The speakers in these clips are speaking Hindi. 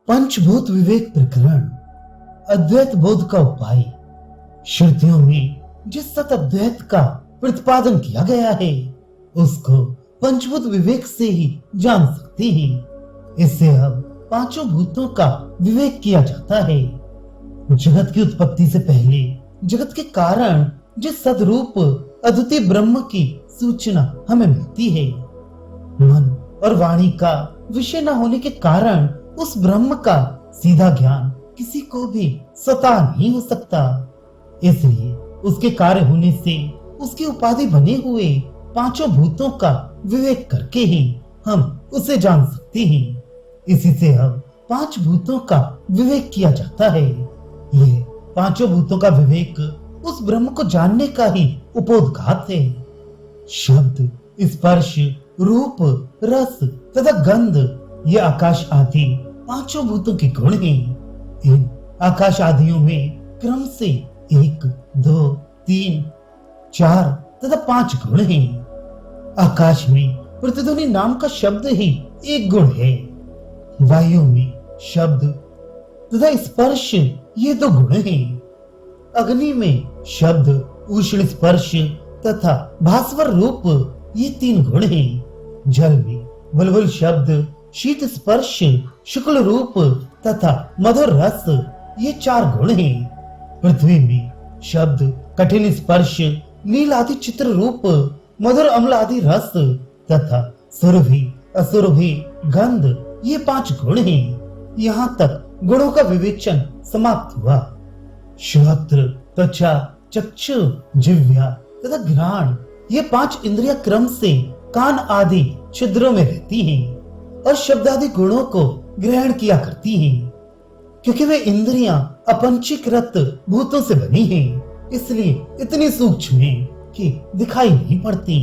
पंचभूत विवेक प्रकरण, अद्वैत बोध का उपाय। श्रुतियों में जिस सत अद्वैत का प्रतिपादन किया गया है उसको पंचभूत विवेक से ही जान सकते हैं। इससे अब पांचों भूतों का विवेक किया जाता है। जगत की उत्पत्ति से पहले जगत के कारण जिस सदरूप अद्वितीय ब्रह्म की सूचना हमें मिलती है, मन और वाणी का विषय न होने के कारण उस ब्रह्म का सीधा ज्ञान किसी को भी स्वतः नहीं हो सकता। इसलिए उसके कार्य होने से उसकी उपाधि बने हुए पांचों भूतों का विवेक करके ही हम उसे जान सकते हैं। इसी से अब पांच भूतों का विवेक किया जाता है। ये पांचों भूतों का विवेक उस ब्रह्म को जानने का ही उपोद्घात है। शब्द, स्पर्श, रूप, रस तथा गंध ये आकाश आदि पांचों भूतों के गुण हैं। इन आकाश आदियों में क्रम से 1, 2, 3, 4 तथा 5 गुण हैं। आकाश में प्रतिध्वनि नाम का शब्द ही एक गुण है। वायु में शब्द तथा स्पर्श ये 2 गुण हैं। अग्नि में शब्द, उष्ण स्पर्श तथा भास्वर रूप ये 3 गुण हैं। जल में बुलबुल शब्द, शीत स्पर्श, शुक्ल रूप तथा मधुर रस ये 4 गुण हैं। पृथ्वी में शब्द, कठिन स्पर्श, नील आदि चित्र रूप, मधुर अम्ल आदि रस तथा सुरभि, असुरभि, गंध ये 5 गुण हैं। यहाँ तक गुणों का विवेचन समाप्त हुआ। श्रोत्र, त्वचा, चक्षु, जिह्वा तथा घ्राण ये 5 इंद्रिया क्रम से कान आदि छिद्रों में रहती हैं और शब्द आदि गुणों को ग्रहण किया करती हैं। क्योंकि वे इंद्रियां अपंचीकृत भूतों से बनी हैं, इसलिए इतनी सूक्ष्म हैं कि दिखाई नहीं पड़ती।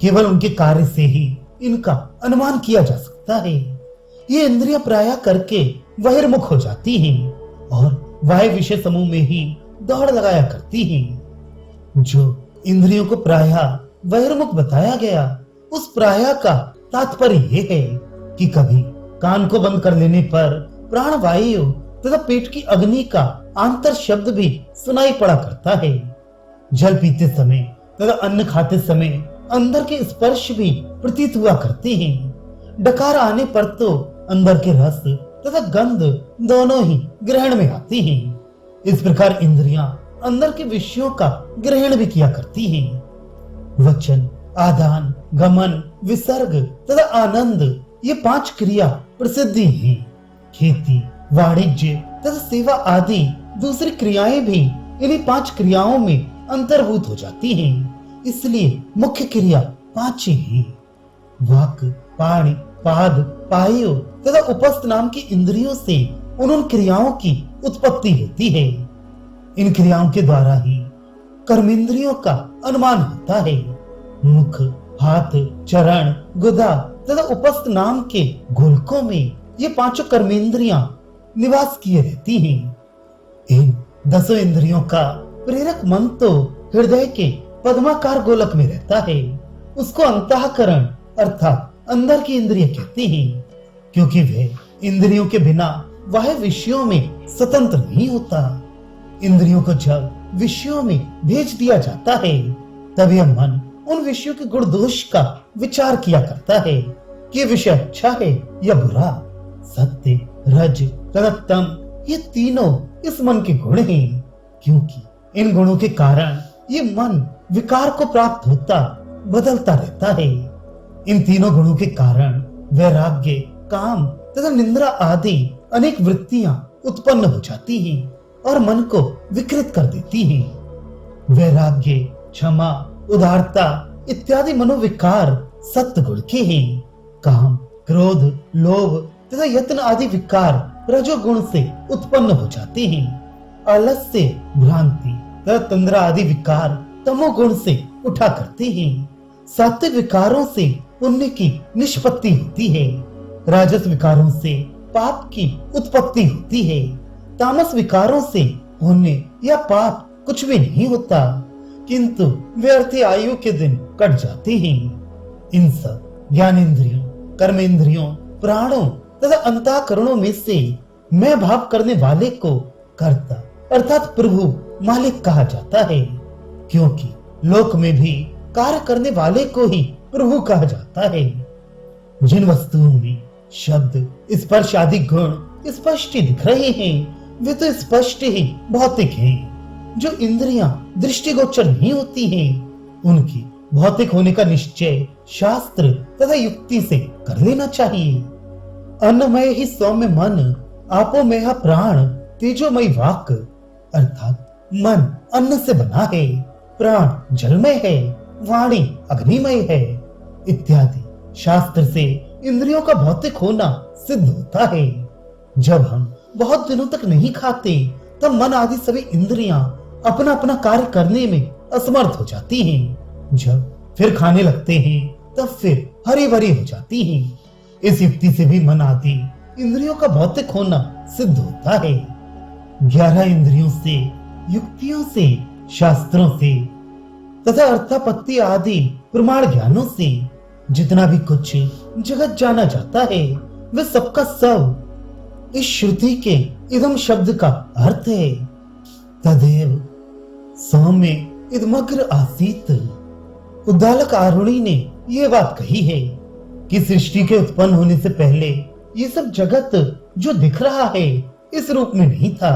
केवल उनके कार्य से ही इनका अनुमान किया जा सकता है। ये इंद्रियां प्रायः करके बहिर्मुख हो जाती हैं और बाह्य विषय समूह में ही दौड़ लगाया करती हैं। जो इंद्रियों को प्रायः बहिर्मुख बताया गया, उस प्रायः का तात्पर्य यह है कि कभी कान को बंद कर लेने पर प्राण वायु तथा पेट की अग्नि का आंतर शब्द भी सुनाई पड़ा करता है। जल पीते समय तथा अन्न खाते समय अंदर के स्पर्श भी प्रतीत हुआ करते हैं। डकार आने पर तो अंदर के रस तथा गंध दोनों ही ग्रहण में आती हैं। इस प्रकार इंद्रियां अंदर के विषयों का ग्रहण भी किया करती हैं। वचन, आदान, गमन, विसर्ग तथा आनंद ये 5 क्रिया प्रसिद्धि हैं। खेती, वाणिज्य तथा सेवा आदि दूसरी क्रियाएं भी इन्हीं 5 क्रियाओं में अंतर्भूत हो जाती हैं। इसलिए मुख्य क्रिया 5 ही हैं। वाक, पाणि, पाद, पायु तथा उपस्थ नाम की इंद्रियों से उन क्रियाओं की उत्पत्ति होती है। इन क्रियाओं के द्वारा ही कर्मेंद्रियों का अनुमान होता है। मुख, हाथ, चरण, गुदा तथा उपस्थ नाम के गोलकों में ये 5 कर्मेंद्रियां निवास किए रहती हैं। इन 10 इंद्रियों का प्रेरक मन तो हृदय के पद्माकार गोलक में रहता है। उसको अंतःकरण अर्थात अंदर की इंद्रिय कहते हैं, क्योंकि वह इंद्रियों के बिना बाह्य विषयों में स्वतंत्र नहीं होता। इंद्रियों को जब विषयों में भेज दिया जाता है तब यह मन उन विषयों के गुण दोष का विचार किया करता है कि विषय अच्छा है या बुरा। सत्य, रज तथा तम ये तीनों इस मन के गुण हैं, क्योंकि इन गुणों के कारण ये मन विकार को प्राप्त होता बदलता रहता है। इन तीनों गुणों के कारण वैराग्य, काम तथा निंद्रा आदि अनेक वृत्तियां उत्पन्न हो जाती हैं और मन को विकृत कर देती हैं। वैराग्य, क्षमा, उदारता इत्यादि मनोविकार सत्व गुण के हैं। काम, क्रोध, लोभ तथा यत्न आदि विकार रजोगुण से उत्पन्न हो जाते हैं। आलस्य, भ्रांति तथा तंद्रा आदि विकार तमोगुण से उठा करते हैं। सात्विक विकारों से पुण्य की निष्पत्ति होती है। राजस विकारों से पाप की उत्पत्ति होती है। तामस विकारों से पुण्य या पाप कुछ भी नहीं होता, किंतु व्यर्थ आयु के दिन कट जाते हैं। इन सब ज्ञानेंद्रियों, कर्मेंद्रियों, प्राणों तथा अंतःकरणों में से मैं भाव करने वाले को कर्ता अर्थात प्रभु मालिक कहा जाता है, क्योंकि लोक में भी कार्य करने वाले को ही प्रभु कहा जाता है। जिन वस्तुओं में शब्द स्पर्श आदि गुण स्पष्ट ही दिख रहे हैं वे तो स्पष्ट ही भौतिक हैं। जो इंद्रियां दृष्टिगोचर नहीं होती हैं उनकी भौतिक होने का निश्चय शास्त्र तथा युक्ति से कर लेना चाहिए। अन्नमय ही सौम्य मन, आपोमय प्राण, तेजोमय वाक अर्थात मन अन्न से बना है, प्राण जलमय है, वाणी अग्निमय है इत्यादि शास्त्र से इंद्रियों का भौतिक होना सिद्ध होता है। जब हम बहुत दिनों तक नहीं खाते तब मन आदि सभी इंद्रियां अपना अपना कार्य करने में असमर्थ हो जाती हैं। जब फिर खाने लगते हैं तब फिर हरी भरी हो जाती हैं। इस युक्ति से भी मन आदि इंद्रियों का भौतिक होना सिद्ध होता है। 11 इंद्रियों से, युक्तियों से, शास्त्रों से तथा अर्थापत्ति आदि प्रमाण ज्ञानों से जितना भी कुछ जगत जाना जाता है वह सबका सब इस श्रुति के इदम शब्द का अर्थ है। तदेव सौम्य इदमग्र आसीत। उद्दालक आरुणि ने यह बात कही है कि सृष्टि के उत्पन्न होने से पहले ये सब जगत जो दिख रहा है इस रूप में नहीं था,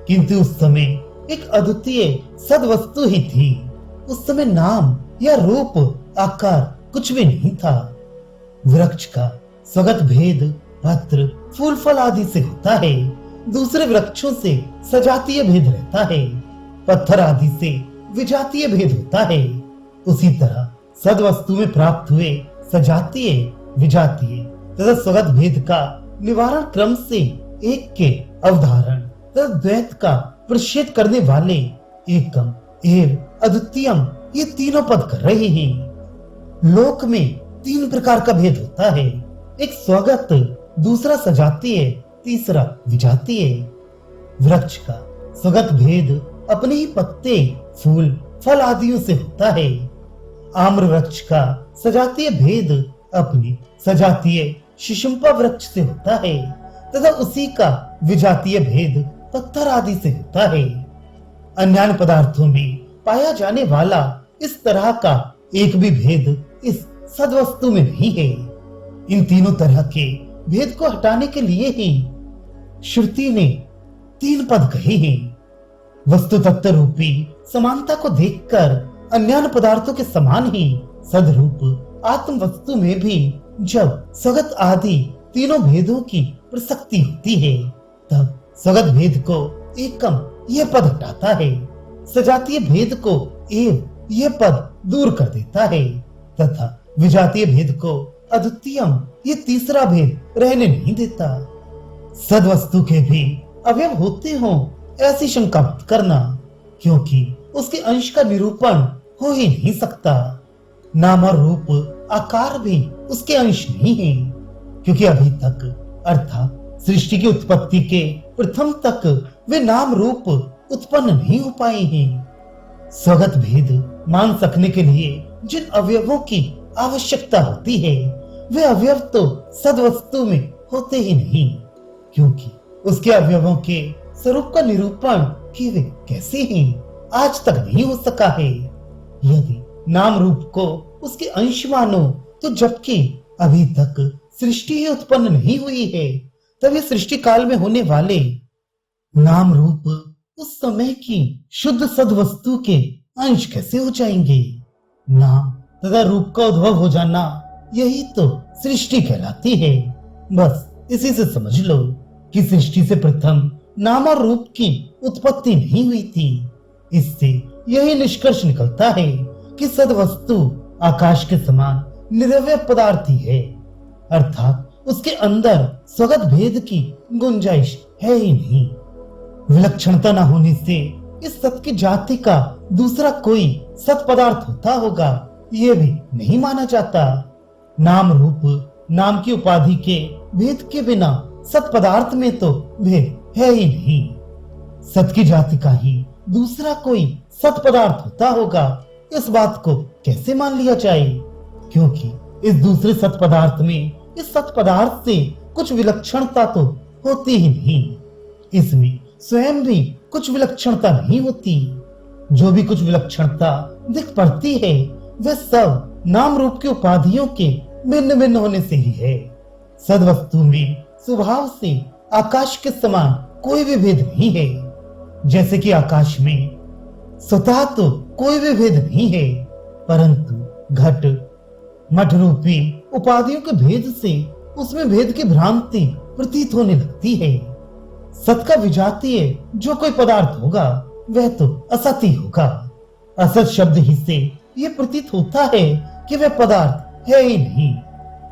किंतु उस समय एक अद्वितीय सद्वस्तु ही थी। उस समय नाम या रूप आकार कुछ भी नहीं था। वृक्ष का स्वगत भेद पत्र फूल फल आदि से होता है, दूसरे वृक्षों से सजातीय भेद रहता है, पत्थर आदि से विजातीय भेद होता है। उसी तरह सद्वस्तु में प्राप्त हुए सजातीय, विजातीय तथा स्वगत भेद का निवारण क्रम से एक के अवधारण तथा द्वैत का प्रतिषेध करने वाले एकम एव अद्वितीयम ये तीनों पद कर रहे हैं। लोक में 3 प्रकार का भेद होता है, एक स्वगत, दूसरा सजातीय, तीसरा विजातीय। वृक्ष का स्वगत भेद अपने ही पत्ते, फूल, फल आदियों से होता है। आम्र वृक्ष का सजातीय भेद अपनी सजातीय शिशुम्पा वृक्ष से होता है तथा उसी का विजातीय भेद पत्थर आदि से होता है। अन्य पदार्थों में पाया जाने वाला इस तरह का एक भी भेद इस सद्वस्तु में नहीं है। इन तीनों तरह के भेद को हटाने के लिए ही श्रुति ने 3 पद कहे हैं। वस्तु तत्व रूपी समानता को देखकर अन्य पदार्थों के समान ही सदरूप आत्म वस्तु में भी जब स्वगत आदि तीनों भेदों की प्रसक्ति होती है तब स्वगत भेद को एकम यह पद हटाता है, सजातीय भेद को एव यह पद दूर कर देता है तथा विजातीय भेद को अद्वितीयम ये तीसरा भेद रहने नहीं देता। सद्वस्तु के भी अवयव होते हों ऐसी शंका मत करना, क्योंकि उसके अंश का निरूपण हो ही नहीं सकता। नाम और रूप आकार भी उसके अंश नहीं है, क्योंकि अभी तक अर्थात सृष्टि की उत्पत्ति के प्रथम तक वे नाम रूप उत्पन्न नहीं हो पाए हैं। स्वगत भेद मान सकने के लिए जिन अवयवों की आवश्यकता होती है वे अवयव तो सद्वस्तु में होते ही नहीं, क्योंकि उसके अवयवों के स्वरूप का निरूपण कि वे कैसे हैं आज तक नहीं हो सका है। यदि नाम रूप को उसके अंश मानो तो जबकि अभी तक सृष्टि ही उत्पन्न नहीं हुई है तब ये सृष्टि काल में होने वाले नाम रूप उस समय की शुद्ध सद्वस्तु के अंश कैसे हो जाएंगे। नाम तथा रूप का उद्भव हो जाना यही तो सृष्टि कहलाती है। बस इसी से समझ लो कि सृष्टि से प्रथम नाम और रूप की उत्पत्ति नहीं हुई थी। इससे यही निष्कर्ष निकलता है कि सद्वस्तु आकाश के समान निरवय पदार्थ ही है, अर्थात उसके अंदर स्वगत भेद की गुंजाइश है ही नहीं। विलक्षणता न होने से इस सत की जाति का दूसरा कोई सत पदार्थ होता होगा यह भी नहीं माना जाता। नाम रूप नाम की उपाधि के भेद के बिना सत पदार्थ में तो भेद है ही नहीं। सत की जाति का ही दूसरा कोई सत पदार्थ होता होगा इस बात को कैसे मान लिया जाए, क्योंकि इस दूसरे सत पदार्थ में इस सत पदार्थ से कुछ विलक्षणता तो होती ही नहीं। इसमें स्वयं भी कुछ विलक्षणता नहीं होती। जो भी कुछ विलक्षणता दिख पड़ती है वह सब नाम रूप की उपाधियों के भिन्न भिन्न होने से ही है। सदवस्तु में स्वभाव से आकाश के समान कोई भी भेद नहीं है। जैसे कि आकाश में स्वतः तो कोई भी भेद नहीं है, परंतु घट मठ रूपी उपाधियों के भेद से उसमें भेद की भ्रांति प्रतीत होने लगती है। सत का विजातीय जो कोई पदार्थ होगा वह तो असत ही होगा। असत शब्द ही से यह प्रतीत होता है कि वह पदार्थ है ही नहीं।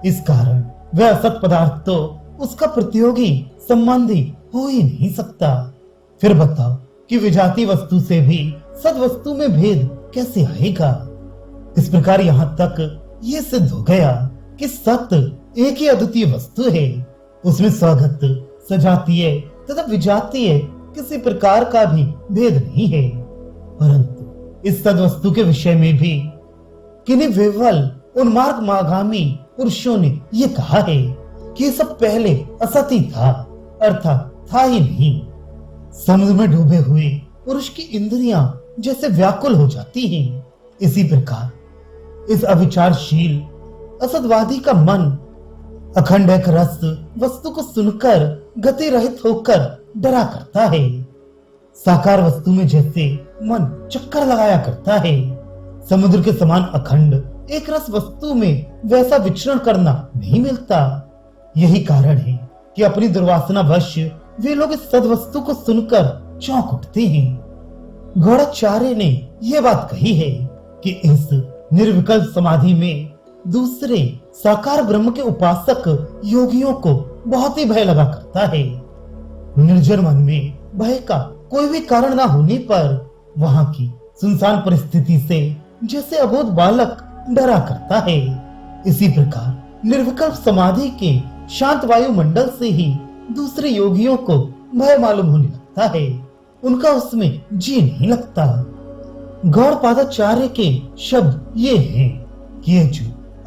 इस कारण वह असत पदार्थ तो उसका प्रतियोगी संबंधी हो ही नहीं सकता। फिर बताओ कि विजातीय वस्तु से भी सद वस्तु में भेद कैसे आएगा। इस प्रकार यहाँ तक ये सिद्ध हो गया कि सत्य एक ही अद्वितीय वस्तु है। उसमें स्वगत सजातीय तथा विजातीय किसी प्रकार का भी भेद नहीं है। परंतु इस सद वस्तु के विषय में भी किन्हीं विवल उन्मार्ग मागामी पुरुषों ने ये कहा है कि ये सब पहले असत ही था, अर्थात था ही नहीं। समुद्र में डूबे हुए पुरुष की इंद्रियां जैसे व्याकुल हो जाती हैं, इसी प्रकार इस अविचारशील असतवादी का मन अखंड एक रस वस्तु को सुनकर गति रहित होकर डरा करता है। साकार वस्तु में जैसे मन चक्कर लगाया करता है, समुद्र के समान अखंड एक रस वस्तु में वैसा विचरण करना नहीं मिलता। यही कारण है कि अपनी दुर्वासना वश वे लोग इस सदवस्तु को सुनकर चौंक उठते हैं। गौड़ाचार्य ने यह बात कही है कि इस निर्विकल्प समाधि में दूसरे साकार ब्रह्म के उपासक योगियों को बहुत ही भय लगा करता है। निर्जन मन में भय का कोई भी कारण न होने पर वहां की सुनसान परिस्थिति से जैसे अबोध बालक डरा करता है, इसी प्रकार निर्विकल्प समाधि के शांत वायुमंडल से ही दूसरे योगियों को भय मालूम होने लगता है। उनका उसमें जी नहीं लगता। गौड़पादाचार्य के शब्द ये हैं कि ये जो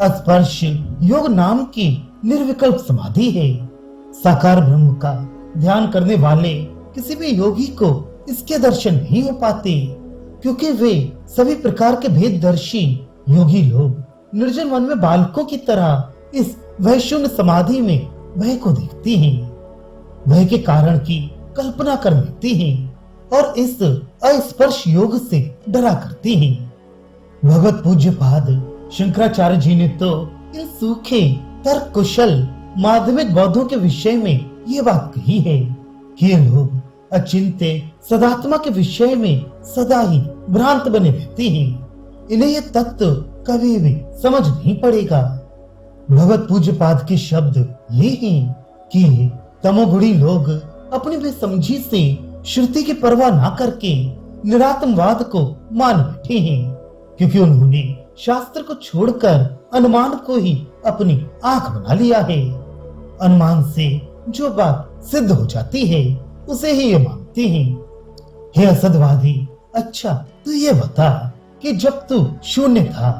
स्पर्श योग नाम की निर्विकल्प समाधि है, साकार ब्रह्म का ध्यान करने वाले किसी भी योगी को इसके दर्शन नहीं हो पाते, क्योंकि वे सभी प्रकार के भेददर्शी योगी लोग निर्जन मन में बालकों की तरह इस वैशून्य समाधि में भय को देखते हैं, भय के कारण की कल्पना कर लेते हैं और इस अस्पर्श योग से डरा करते हैं। भगवत पूज्य पाद शंकराचार्य जी ने तो इन सूखे तर्क कुशल माध्यमिक बौद्धों के विषय में ये बात कही है कि ये लोग अचिंत्य सदात्मा के विषय में सदा ही भ्रांत बने रहते हैं। इन्हें ये तत्व कभी भी समझ नहीं पड़ेगा। भगवत पूज्य पाद के शब्द ये हैं कि तमोगुणी लोग अपनी बेसमझी से श्रुति की परवाह ना करके निरात्मवाद को मान बैठे हैं, क्योंकि उन्होंने शास्त्र को छोड़कर अनुमान को ही अपनी आंख बना लिया है। अनुमान से जो बात सिद्ध हो जाती है उसे ही ये मानते हैं। हे असदवादी, अच्छा तू ये बता कि जब तू शून्य था,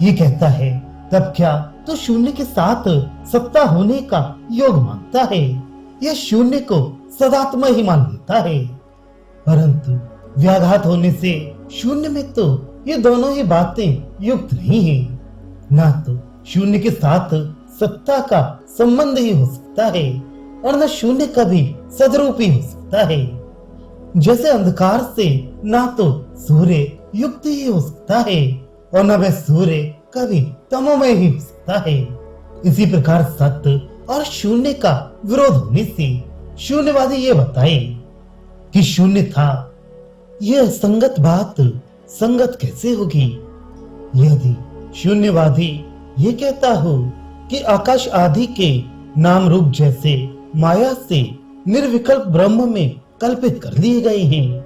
ये कहता है, तब क्या तू शून्य के साथ सत्ता होने का योग मानता है या शून्य को सदात्मा ही मान लेता है? परंतु व्याघात होने से शून्य में तो ये दोनों ही बातें युक्त नहीं है। ना तो शून्य के साथ सत्ता का संबंध ही हो सकता है और न शून्य कभी सदरूप ही हो सकता है। जैसे अंधकार से ना तो सूर्य युक्त ही हो सकता है और न वह सूर्य कभी तमोमय ही हो सकता है, इसी प्रकार सत्य और शून्य का विरोध होने से शून्यवादी ये बताए कि शून्य था, यह संगत बात संगत कैसे होगी? यदि शून्यवादी ये कहता हो कि आकाश आदि के नाम रूप जैसे माया से निर्विकल्प ब्रह्म में कल्पित कर लिए गए हैं,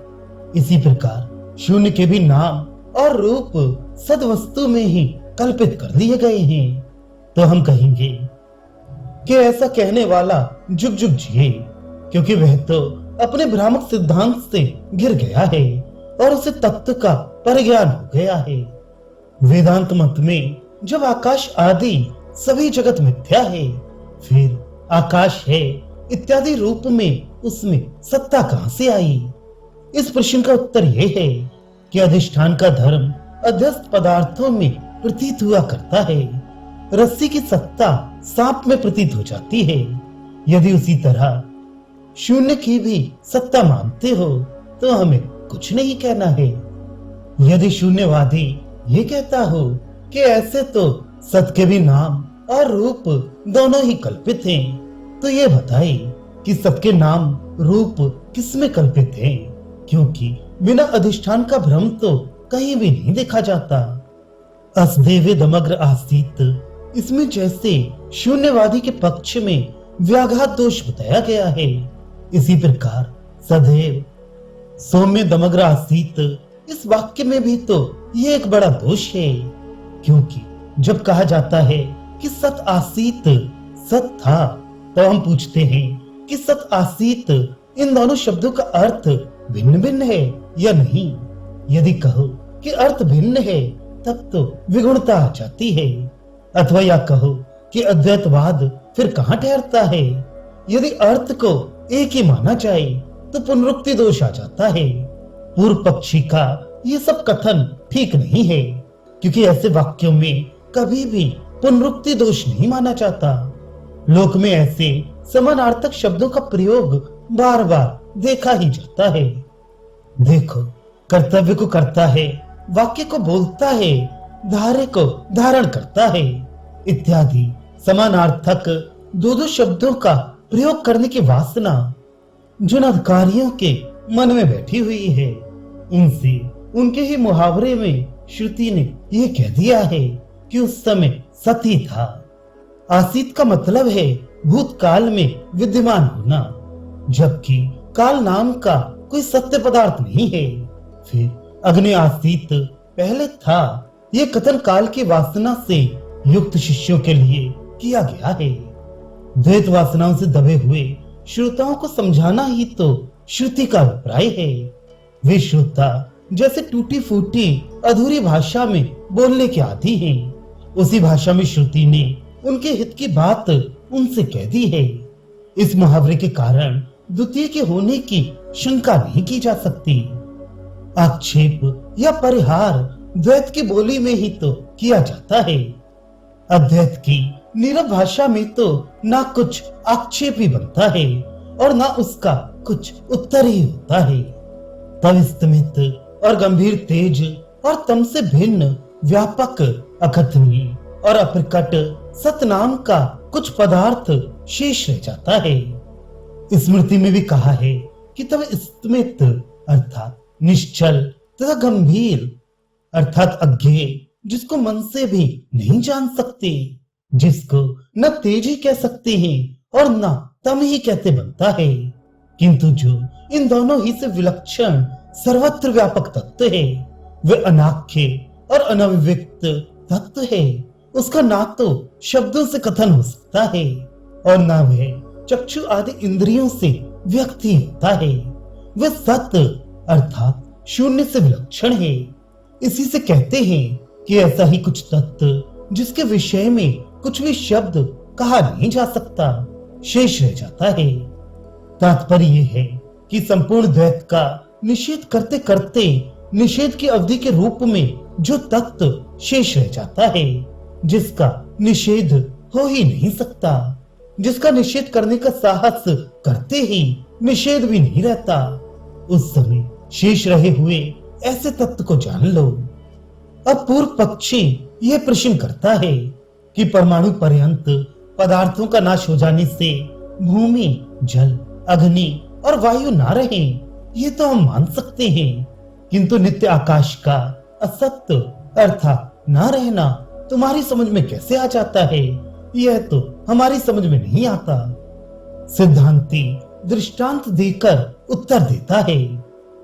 इसी प्रकार शून्य के भी नाम और रूप सद वस्तु में ही कल्पित कर लिए गए हैं, तो हम कहेंगे कि ऐसा कहने वाला जुग जुग जिए, क्योंकि वह तो अपने भ्रामक सिद्धांत से गिर गया है और उसे तत्व का परिज्ञान हो गया है। वेदांत मत में जब आकाश आदि सभी जगत मिथ्या है, फिर आकाश है इत्यादि रूप में उसमें सत्ता कहां से आई? इस प्रश्न का उत्तर यह है कि अधिष्ठान का धर्म अध्यस्त पदार्थों में प्रतीत हुआ करता है। रस्सी की सत्ता सांप में प्रतीत हो जाती है। यदि उसी तरह शून्य की भी सत्ता मानते हो तो हमें कुछ नहीं कहना है। यदि शून्यवादी ये कहता हो कि ऐसे तो सत के भी नाम और रूप दोनों ही कल्पित हैं, तो ये बताए कि सबके नाम रूप किसमें कल्पित हैं? क्योंकि बिना अधिष्ठान का भ्रम तो कहीं भी नहीं देखा जाता। अस्देवे दमग्र आसीत, इसमें जैसे शून्यवादी के पक्ष में व्याघात दोष बताया गया है, इसी प्रकार सदैव सौम्य दमग्र आसीत, इस वाक्य में भी तो ये एक बड़ा दोष है। क्योंकि जब कहा जाता है कि सत आसीत, सत था, तो हम पूछते हैं कि सत आसीत इन दोनों शब्दों का अर्थ भिन्न भिन्न है या नहीं। यदि कहो कि अर्थ भिन्न है तब तो विगुणता आ जाती है। अथवा या कहो कि अद्वैतवाद फिर कहाँ ठहरता है। यदि अर्थ को एक ही माना जाए तो पुनरुक्ति दोष आ जाता है। पूर्व पक्षी का ये सब कथन ठीक नहीं है, क्योंकि ऐसे वाक्यों में कभी भी पुनरुक्ति दोष नहीं माना जाता। लोक में ऐसे समानार्थक शब्दों का प्रयोग बार बार देखा ही जाता है। देखो, कर्तव्य को करता है, वाक्य को बोलता है, धारे को धारण करता है, इत्यादि समानार्थक दो दो शब्दों का प्रयोग करने की वासना जिन अधिकारियों के मन में बैठी हुई है, उनसे उनके ही मुहावरे में श्रुति ने यह कह दिया है कि उस समय सती था। आसीत का मतलब है भूतकाल में विद्यमान होना, जबकि काल नाम का कोई सत्य पदार्थ नहीं है। फिर अग्नि आसीत पहले था, यह कथन काल की वासना से युक्त शिष्यों के लिए किया गया है। द्वैत वासनाओं से दबे हुए श्रोताओं को समझाना ही तो श्रुति का अभिप्राय है। वे श्रोता जैसे टूटी फूटी अधूरी भाषा में बोलने के आदी हैं, उसी भाषा में श्रुति ने उनके हित की बात उनसे कह दी है। इस मुहावरे के कारण द्वितीय के होने की शंका नहीं की जा सकती। आक्षेप या परिहार द्वैत की बोली में ही तो किया जाता है। अद्वैत की नीरव भाषा में तो ना कुछ आक्षेप ही बनता है और ना उसका कुछ उत्तर ही होता है। तब स्तमित और गंभीर तेज और तम से भिन्न व्यापक अकथनीय और अप्रकट सतनाम का कुछ पदार्थ शेष रह जाता है। स्मृति में भी कहा है कि तब स्तमित अर्थात निश्चल तथा गंभीर अर्थात अज्ञेय, जिसको मन से भी नहीं जान सकते, जिसको न तेज ही कह सकते हैं और न तम ही कहते बनता है, किंतु जो इन दोनों ही से विलक्षण सर्वत्र व्यापक तत्व है, वे अनाख्य और अनभिव्यक्त तत्व है। उसका ना तो शब्दों से कथन हो सकता है और ना वह चक्षु आदि इंद्रियों से व्यक्त ही होता है। वह सत्य अर्थात शून्य से विलक्षण है। इसी से कहते हैं कि ऐसा ही कुछ तत्व जिसके विषय में कुछ भी शब्द कहा नहीं जा सकता, शेष रह जाता है। तात्पर्य यह है कि संपूर्ण द्वैत का निषेध करते करते निषेध की अवधि के रूप में जो तत्व शेष रह जाता है, जिसका निषेध हो ही नहीं सकता, जिसका निषेध करने का साहस करते ही निषेध भी नहीं रहता, उस समय शेष रहे हुए ऐसे तत्व को जान लो। अब पूर्व पक्षी यह प्रश्न करता है कि परमाणु पर्यंत पदार्थों का नाश हो जाने से भूमि, जल, अग्नि और वायु ना रहे, ये तो हम मान सकते हैं, किंतु नित्य आकाश का असत्य अर्थात ना रहना तुम्हारी समझ में कैसे आ जाता है? यह तो हमारी समझ में नहीं आता। सिद्धांती दृष्टांत देकर उत्तर देता है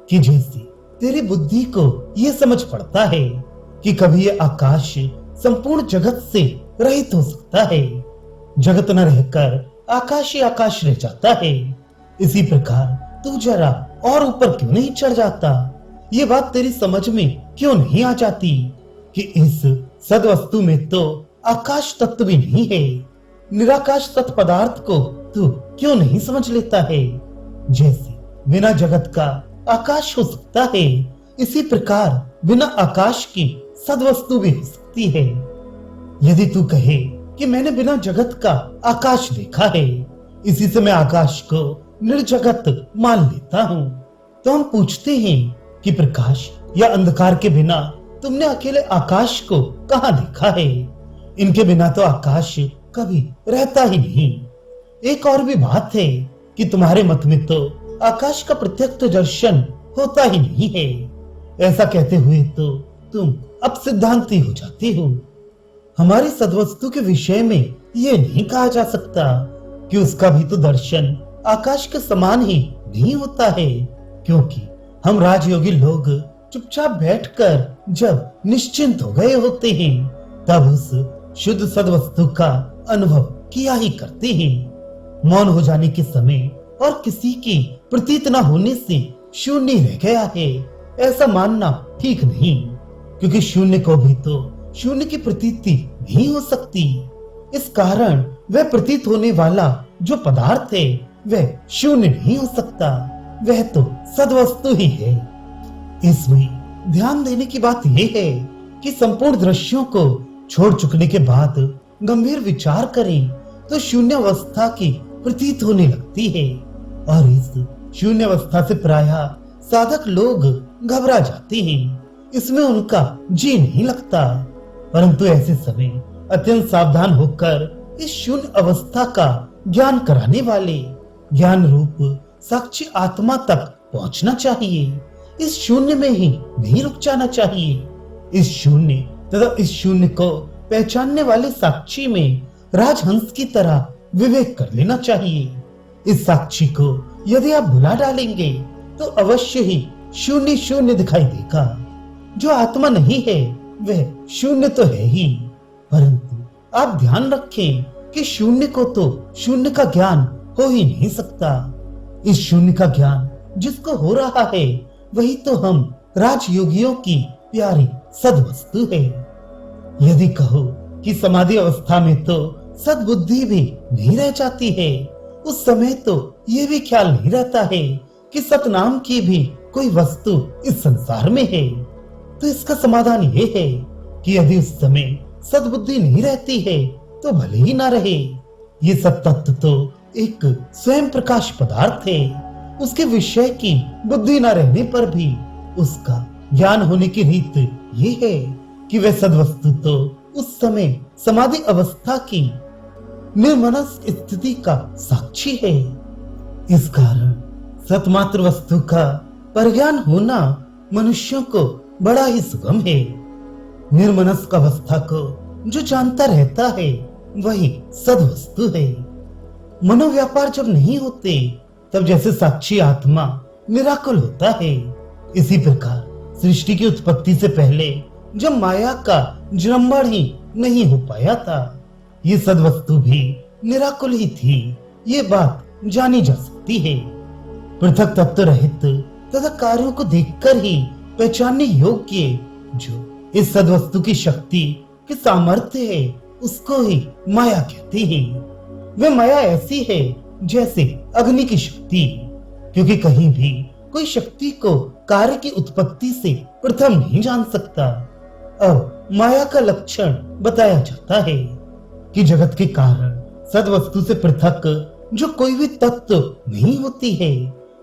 कि जैसे तेरी बुद्धि को यह समझ पड़ता है कि कभी यह आकाश संपूर्ण जगत से रहित हो सकता है, जगत न रहकर आकाश ही आकाश रह जाता है, इसी प्रकार तू जरा और ऊपर क्यों नहीं चढ़ जाता? ये बात तेरी समझ में क्यों नहीं आ जाती कि इस सदवस्तु में तो आकाश तत्व भी नहीं है, निराकाश तत्पदार्थ को तू क्यों नहीं समझ लेता है? जैसे बिना जगत का आकाश हो सकता है, इसी प्रकार बिना आकाश की सद्वस्तु भी हो सकती है। यदि तू कहे कि मैंने बिना जगत का आकाश देखा है, इसी से मैं आकाश को निर्जगत मान लेता हूँ, तो हम पूछते हैं कि प्रकाश या अंधकार के बिना तुमने अकेले आकाश को कहाँ देखा है? इनके बिना तो आकाश कभी रहता ही नहीं। एक और भी बात है कि तुम्हारे मत में तो आकाश का प्रत्यक्ष दर्शन होता ही नहीं है। ऐसा कहते हुए तो तुम अब सिद्धांती हो जाते हो। हमारी सद्वस्तु के विषय में ये नहीं कहा जा सकता कि उसका भी तो दर्शन आकाश के समान ही नहीं होता है, क्योंकि हम राजयोगी लोग चुपचाप बैठकर जब निश्चिंत हो गए होते हैं, तब उस शुद्ध सद्वस्तु का अनुभव किया ही करते हैं। मौन हो जाने के समय और किसी की प्रतीत न होने से शून्य रह गया है, ऐसा मानना ठीक नहीं, क्योंकि शून्य को भी तो शून्य की प्रतीति नहीं हो सकती। इस कारण वह प्रतीत होने वाला जो पदार्थ है वह शून्य नहीं हो सकता, वह तो सद्वस्तु ही है। इसमें ध्यान देने की बात यह है कि संपूर्ण दृश्यों को छोड़ चुकने के बाद गंभीर विचार करें तो शून्य अवस्था की प्रतीत होने लगती है, और इस शून्य अवस्था से प्रायः साधक लोग घबरा जाते हैं। इसमें उनका जी नहीं लगता, परंतु ऐसे समय अत्यंत सावधान होकर इस शून्य अवस्था का ज्ञान कराने वाले ज्ञान रूप साक्षी आत्मा तक पहुंचना चाहिए। इस शून्य में ही नहीं रुक जाना चाहिए। इस शून्य तथा इस शून्य को पहचानने वाले साक्षी में राजहंस की तरह विवेक कर लेना चाहिए। इस साक्षी को यदि आप भुला डालेंगे तो अवश्य ही शून्य शून्य दिखाई देगा। जो आत्मा नहीं है वह शून्य तो है ही, परंतु आप ध्यान रखें कि शून्य को तो शून्य का ज्ञान हो ही नहीं सकता। इस शून्य का ज्ञान जिसको हो रहा है वही तो हम राजयोगियों की प्यारी सद्वस्तु है। यदि कहो कि समाधि अवस्था में तो सद्बुद्धि भी नहीं रह जाती है, उस समय तो ये भी ख्याल नहीं रहता है कि सतनाम की भी कोई वस्तु इस संसार में है, तो इसका समाधान ये है कि यदि उस समय सद्बुद्धि नहीं रहती है तो भले ही ना रहे। ये सब तत्व तो एक स्वयं प्रकाश पदार्थ है। उसके विषय की बुद्धि न रहने पर भी उसका ज्ञान होने की रीत ये है कि वह सद्वस्तु तो उस समय समाधि अवस्था की निर्मनस्क स्थिति का साक्षी है। इस कारण सतमात्र वस्तु का परिज्ञान होना मनुष्यों को बड़ा ही सुगम है। निर्मनस्क अवस्था को जो जानता रहता है वही सद्वस्तु है। मनोव्यापार जब नहीं होते तब जैसे साक्षी आत्मा निराकुल होता है, इसी प्रकार सृष्टि की उत्पत्ति से पहले जब माया का जृंभण ही नहीं हो पाया था, ये सद्वस्तु भी निराकुल ही थी। ये बात जानी जा सकती है। पृथक तत्व रहित तथा कार्यों को देखकर ही पहचानने योग्य जो इस सद्वस्तु की शक्ति के सामर्थ्य है उसको ही माया कहते हैं। वह माया ऐसी है जैसे अग्नि की शक्ति, क्योंकि कहीं भी कोई शक्ति को कार्य की उत्पत्ति से प्रथम नहीं जान सकता। अब माया का लक्षण बताया जाता है कि जगत के कारण सद्वस्तु से पृथक जो कोई भी तत्व नहीं होती है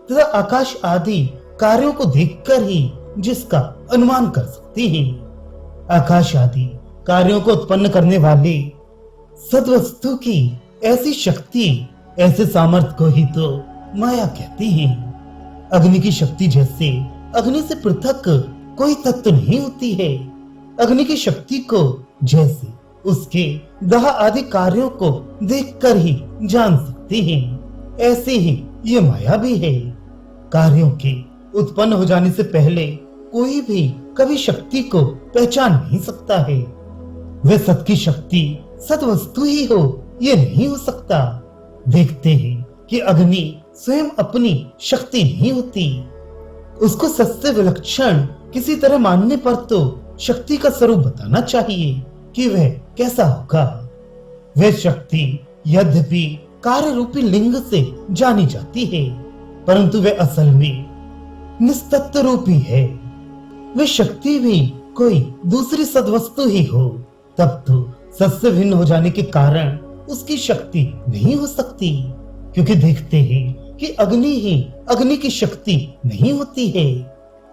तथा आकाश आदि कार्यों को देखकर ही जिसका अनुमान कर सकते हैं। आकाश आदि कार्यों को उत्पन्न करने वाले सद्वस्तु की ऐसी शक्ति, ऐसे सामर्थ्य को ही तो माया कहते हैं। अग्नि की शक्ति जैसे अग्नि से पृथक कोई तत्व नहीं होती है। अग्नि की शक्ति को जैसे उसके दाह आदि कार्यों को देखकर ही जान सकते हैं, ऐसे ही ये माया भी है। कार्यों के उत्पन्न हो जाने से पहले कोई भी कभी शक्ति को पहचान नहीं सकता है। वह सत की शक्ति सद्वस्तु ही हो ये नहीं हो सकता। देखते हैं कि अग्नि स्वयं अपनी शक्ति नहीं होती। उसको सत से विलक्षण किसी तरह मानने पर तो शक्ति का स्वरूप बताना चाहिए कि वह कैसा होगा। वह शक्ति यद्यपि कार्य रूपी लिंग से जानी जाती है, परंतु वे असल में निस्तत्व रूपी है। वे शक्ति भी कोई दूसरी सद्वस्तु ही हो, तब तो सत से भिन्न हो जाने के कारण उसकी शक्ति नहीं हो सकती, क्योंकि देखते हैं कि अग्नि ही अग्नि की शक्ति नहीं होती है।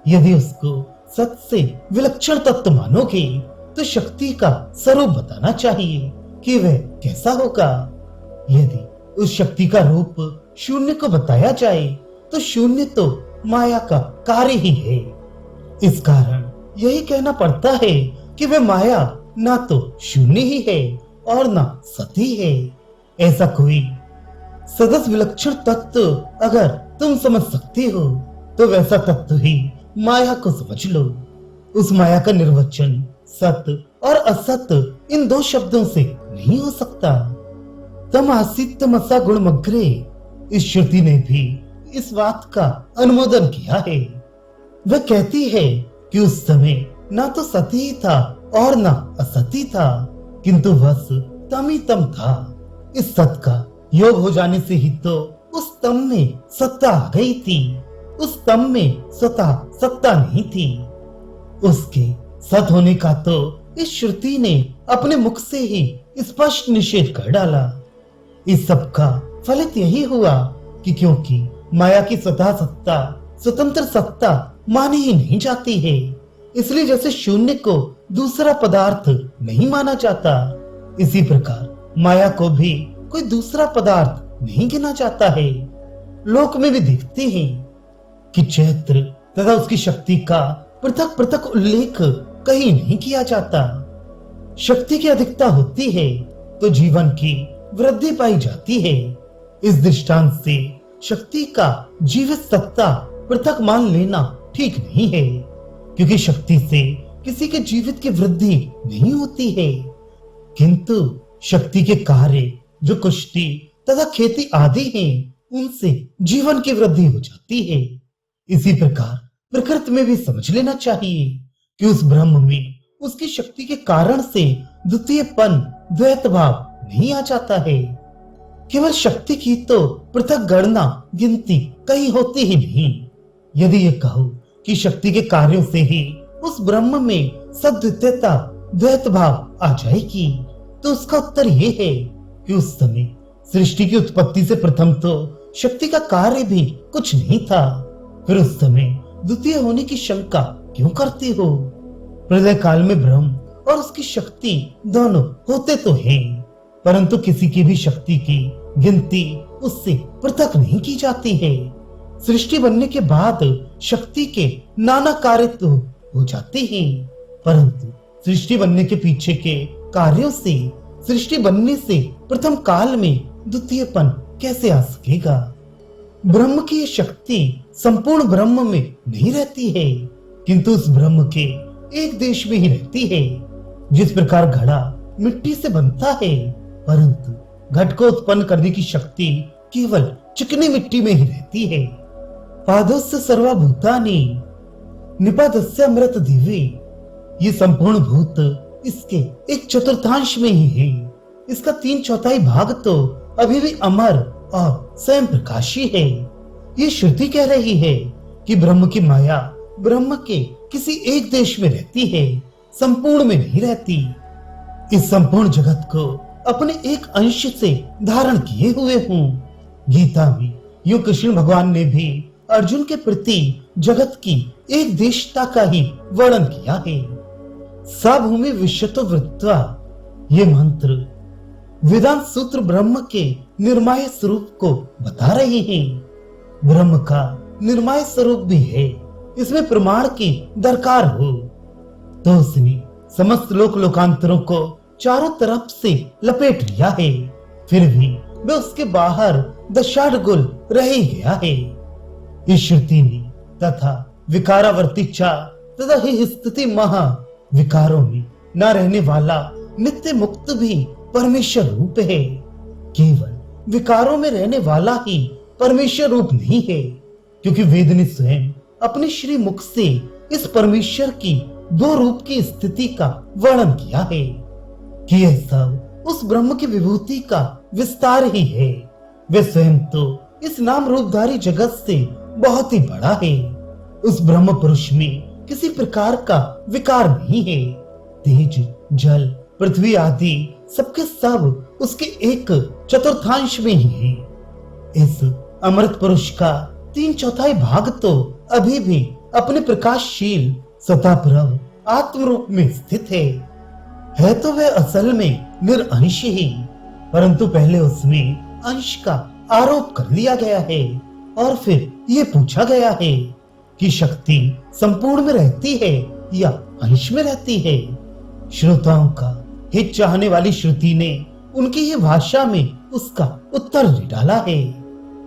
यदि उसको सत से विलक्षण तत्व मानोगे तो शक्ति का स्वरूप बताना चाहिए कि वह कैसा होगा। यदि उस शक्ति का रूप शून्य को बताया जाए तो शून्य तो माया का कार्य ही है। इस कारण यही कहना पड़ता है कि वह माया ना तो शून्य ही है और ना सत ही है। ऐसा कोई सदस्य विलक्षण तत्व अगर तुम समझ सकते हो तो वैसा तत्व ही माया को समझ लो। उस माया का निर्वचन सत और असत इन दो शब्दों से नहीं हो सकता। तम आसित तमसा गुणमग्रे, इस श्रुति ने भी इस बात का अनुमोदन किया है। वह कहती है कि उस समय ना तो सत ही था और ना असत ही था, किंतु बस तम ही तम था। इस सत का योग हो जाने से ही तो उस तम में सत्ता आ गई थी। उस तम में स्वतः सत्ता नहीं थी। उसके सत होने का तो इस श्रुति ने अपने मुख से ही स्पष्ट निषेध कर डाला। इस सब का फलित यही हुआ कि क्योंकि माया की स्वतः सत्ता स्वतंत्र सत्ता मानी ही नहीं जाती है, इसलिए जैसे शून्य को दूसरा पदार्थ नहीं माना जाता, इसी प्रकार माया को भी कोई दूसरा पदार्थ नहीं गिना जाता है। लोक में भी देखते हैं कि चैत्र तथा उसकी शक्ति का पृथक पृथक उल्लेख कहीं नहीं किया जाता। शक्ति की अधिकता होती है तो जीवन की वृद्धि पाई जाती है। इस दृष्टांत से शक्ति का जीवित सत्ता पृथक मान लेना ठीक नहीं है, क्योंकि शक्ति से किसी के जीवित की वृद्धि नहीं होती है, किंतु शक्ति के कार्य जो कुश्ती तथा खेती आदि हैं, उनसे जीवन की वृद्धि हो जाती है। इसी प्रकार प्रकृति में भी समझ लेना चाहिए कि उस ब्रह्म में उसकी शक्ति के कारण से द्वितीयपन द्वैत भाव नहीं आ जाता है। केवल शक्ति की तो पृथक गणना गिनती कहीं होती ही नहीं। यदि ये कहो कि शक्ति के कार्यों से ही उस ब्रह्म में सद्वितीयता द्वैत भाव आ जाएगी, तो उसका उत्तर ये है कि उस समय सृष्टि की उत्पत्ति से प्रथम तो शक्ति का कार्य भी कुछ नहीं था, फिर उस समय द्वितीय होने की शंका क्यों करते हो? प्रलय काल में ब्रह्म और उसकी शक्ति दोनों होते तो हैं, परंतु किसी की भी शक्ति की गिनती उससे पृथक नहीं की जाती है। सृष्टि बनने के बाद शक्ति के नाना कार्य तो हो जाते हैं, परंतु सृष्टि बनने के पीछे के कार्यों से सृष्टि बनने से प्रथम काल में द्वितीयपन कैसे आ सकेगा? ब्रह्म की शक्ति संपूर्ण ब्रह्म में नहीं रहती है, किंतु उस ब्रह्म के एक देश में ही रहती है। जिस प्रकार घड़ा मिट्टी से बनता है, परंतु घट को उत्पन्न करने की शक्ति केवल चिकनी मिट्टी में ही रहती है। पादोस्य सर्वभूतानि निपातस्य अमृत दिव्य, ये संपूर्ण भूत इसके एक चतुर्थांश में ही है। इसका 3/4 भाग तो अभी भी अमर और स्वयं प्रकाशी है। ये श्रुति कह रही है कि ब्रह्म की माया ब्रह्म के किसी एक देश में रहती है, संपूर्ण में नहीं रहती। इस संपूर्ण जगत को अपने एक अंश से धारण किए हुए हूँ। गीता में यूं कृष्ण भगवान ने भी अर्जुन के प्रति जगत की एक देशता का ही वर्णन किया है। सा भूमि विश्वतो वृत्वा, ये मंत्र वेदांत सूत्र ब्रह्म के निर्माय स्वरूप को बता रहे हैं। ब्रह्म का निर्माय स्वरूप भी है, इसमें प्रमाण की दरकार हो तो उसने समस्त लोक लोकांतरों को चारों तरफ से लपेट लिया है, फिर भी वह उसके बाहर दशार्धगोल रह ही गया है। इस श्रुति ने तथा विकारावर्तिचा तथा ही स्थिति महा विकारों में न रहने वाला नित्य मुक्त भी परमेश्वर रूप है। केवल विकारों में रहने वाला ही परमेश्वर रूप नहीं है, क्योंकि वेद ने स्वयं अपने श्री मुख से इस परमेश्वर की दो रूप की स्थिति का वर्णन किया है कि यह सब उस ब्रह्म की विभूति का विस्तार ही है। वे स्वयं तो इस नाम रूपधारी जगत से बहुत ही बड़ा है। उस ब्रह्म पुरुष में किसी प्रकार का विकार नहीं है। तेज, जल, पृथ्वी आदि सबके सब उसके एक चतुर्थांश में ही है। इस अमृत पुरुष का 3/4 भाग तो अभी भी अपने प्रकाशशील स्वतःप्रभ आत्म रूप में स्थित है तो वह असल में निरअंश ही, परंतु पहले उसमें अंश का आरोप कर लिया गया है और फिर ये पूछा गया है कि शक्ति संपूर्ण में रहती है या अंश में रहती है। श्रोताओं का हित चाहने वाली श्रुति ने उनकी ही भाषा में उसका उत्तर दे डाला है।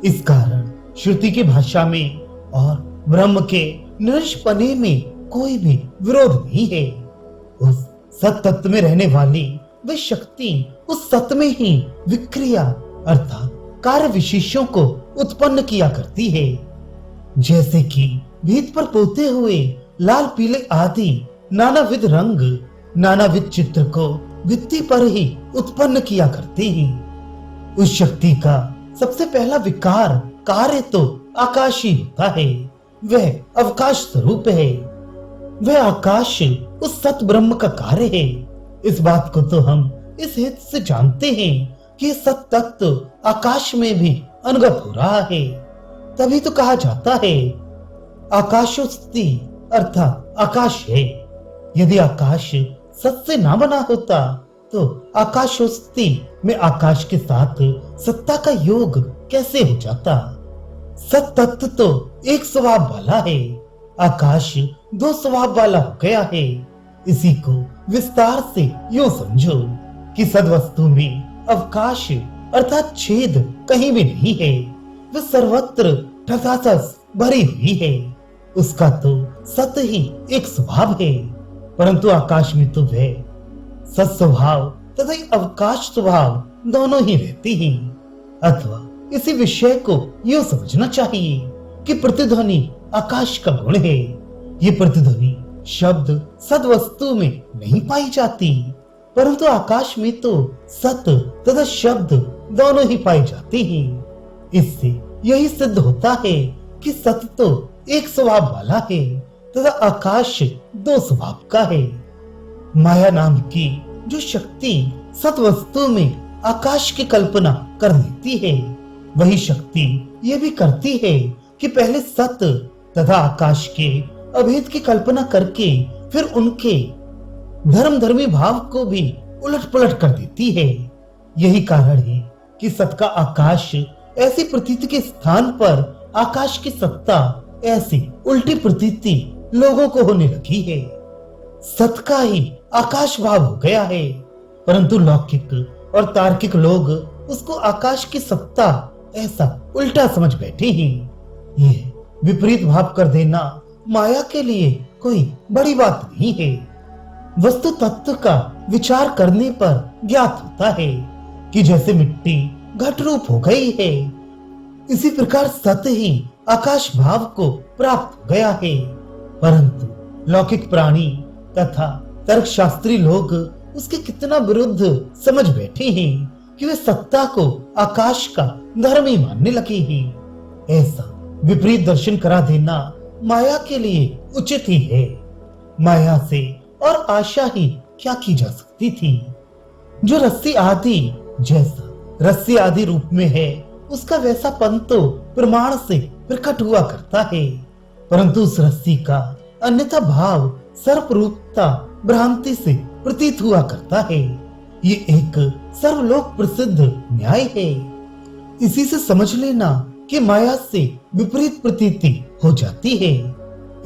इस कारण श्रुति की भाषा में और ब्रह्म के निरंशपने में कोई भी विरोध नहीं है। उस सत तत्व में रहने वाली वह शक्ति उस सत्य में ही विक्रिया अर्थात कार्य विशेषों को उत्पन्न किया करती है। जैसे कि भीत पर पोते हुए लाल पीले आदि नानाविध रंग नानाविध चित्र को भित्ति पर ही उत्पन्न किया करते हैं। उस शक्ति का सबसे पहला विकार कार्य तो आकाश ही होता है। वह अवकाश स्वरूप है। वह आकाश उस सत ब्रह्म का कार्य है। इस बात को तो हम इस हेतु से जानते हैं कि सत तत्व आकाश में भी अनुगत हो रहा है। तभी तो कहा जाता है आकाशोस्ति अर्थात आकाश है। यदि आकाश सत से ना बना होता तो आकाशोस्ति में आकाश के साथ सत्ता का योग कैसे हो जाता। सत तत्व तो एक स्वभाव वाला है, आकाश दो स्वभाव वाला हो गया है। इसी को विस्तार से यूं समझो कि सद्वस्तु में अवकाश अर्थात छेद कहीं भी नहीं है। वह सर्वत्र ठसाठस भरी हुई है। उसका तो सत ही एक स्वभाव है, परंतु आकाश में तो वह सत स्वभाव तथा अवकाश स्वभाव दोनों ही रहते हैं। अथवा इसी विषय को यूं समझना चाहिए कि प्रतिध्वनि आकाश का गुण है। ये प्रतिध्वनि शब्द सद वस्तु में नहीं पाई जाती, परंतु आकाश में तो सत तथा शब्द दोनों ही पाए जाते हैं। इससे यही सिद्ध होता है कि सत तो एक स्वभाव वाला है तथा आकाश दो स्वभाव का है। माया नाम की जो शक्ति सत वस्तु में आकाश की कल्पना कर देती है, वही शक्ति ये भी करती है कि पहले सत तथा आकाश के अभेद की कल्पना करके फिर उनके धर्म धर्मी भाव को भी उलट पलट कर देती है। यही कारण है कि सत का आकाश ऐसी प्रतीति के स्थान पर आकाश की सत्ता ऐसी उल्टी प्रतीति लोगों को होने लगी है। सत का ही आकाश भाव हो गया है, परंतु लौकिक और तार्किक लोग उसको आकाश की सत्ता ऐसा उल्टा समझ बैठे हैं। यह विपरीत भाव कर देना माया के लिए कोई बड़ी बात नहीं है। वस्तु तत्व का विचार करने पर ज्ञात होता है कि जैसे मिट्टी घट रूप हो गई है, इसी प्रकार सत ही आकाश भाव को प्राप्त हो गया है। परंतु लौकिक प्राणी तथा तर्कशास्त्री लोग उसके कितना विरुद्ध समझ बैठे हैं कि वे सत्ता को आकाश का धर्म ही मानने लगे हैं। ऐसा विपरीत दर्शन करा देना माया के लिए उचित ही है। माया से और आशा ही क्या की जा सकती थी। जो रस्सी आदि जैसा रस्सी आदि रूप में है, उसका वैसा पन तो प्रमाण से प्रकट हुआ करता है, परंतु उस रस्सी का अन्यथा भाव सर्प रूपता भ्रांति से प्रतीत हुआ करता है। ये एक सर्वलोक प्रसिद्ध न्याय है। इसी से समझ लेना कि माया से विपरीत प्रतीति हो जाती है।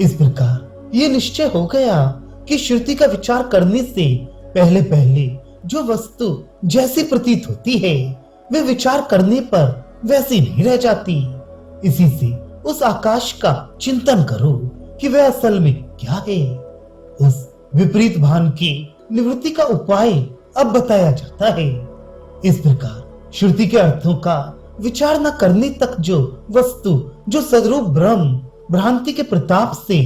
इस प्रकार ये निश्चय हो गया कि श्रुति का विचार करने से पहले पहले जो वस्तु जैसी प्रतीत होती है, वे विचार करने पर वैसी नहीं रह जाती। इसी से उस आकाश का चिंतन करो कि वह असल में क्या है। उस विपरीत भान की निवृत्ति का उपाय अब बताया जाता है। इस प्रकार श्रुति के अर्थों का विचार न करने तक जो वस्तु जो सदरूप ब्रह्म भ्रांति के प्रताप से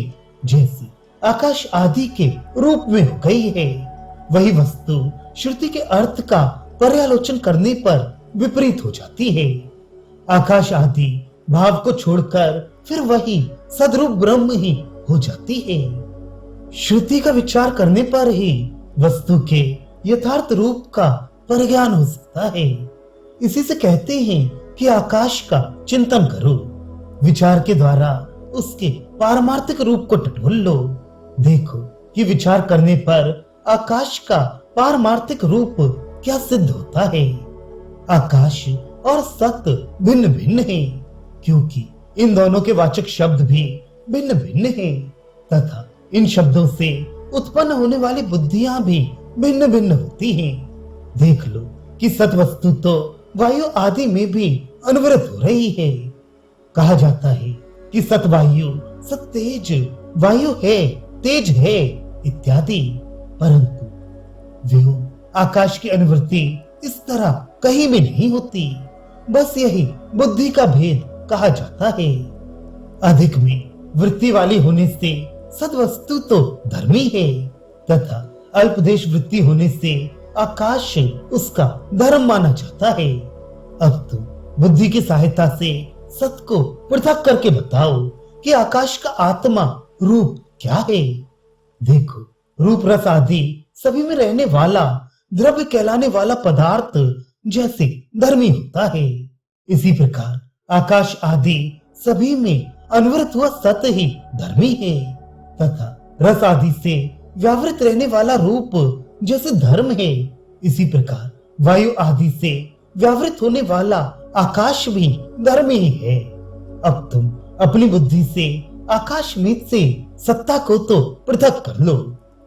जैसे आकाश आदि के रूप में हो गई है, वही वस्तु श्रुति के अर्थ का पर्यालोचन करने पर विपरीत हो जाती है। आकाश आदि भाव को छोड़कर फिर वही सदरूप ब्रह्म ही हो जाती है। श्रुति का विचार करने पर ही वस्तु के यथार्थ रूप का परिज्ञान हो सकता है। इसी से कहते हैं कि आकाश का चिंतन करो, विचार के द्वारा उसके पारमार्थिक रूप को टटोल लो। देखो कि विचार करने पर आकाश का पारमार्थिक रूप क्या सिद्ध होता है। आकाश और सत भिन्न भिन्न है, क्योंकि इन दोनों के वाचक शब्द भी भिन्न भिन्न हैं, तथा इन शब्दों से उत्पन्न होने वाली बुद्धियां भी भिन्न भिन्न होती हैं। देख लो कि सत वस्तु तो वायु आदि में भी अनवरत हो रही है। कहा जाता है कि सत वायु सत तेज वायु है, तेज है इत्यादि, परंतु व्योम आकाश की अनुवृत्ति इस तरह कहीं भी नहीं होती। बस यही बुद्धि का भेद कहा जाता है। अधिक में वृत्ति वाली होने से सद्वस्तु तो धर्मी है, तथा अल्पदेश वृत्ति होने से आकाश उसका धर्म माना जाता है। अब तो बुद्धि की सहायता से सत को पृथक करके बताओ कि आकाश का आत्मा रूप क्या है। देखो, रूप रस आदि सभी में रहने वाला द्रव्य कहलाने वाला पदार्थ जैसे धर्मी होता है, इसी प्रकार आकाश आदि सभी में अनवरत हुआ सत ही धर्मी है, तथा रस आदि से व्यावृत रहने वाला रूप जैसे धर्म है, इसी प्रकार वायु आदि से व्यावृत होने वाला आकाश भी धर्म ही है। अब तुम अपनी बुद्धि से आकाश में से सत्ता को तो पृथक कर लो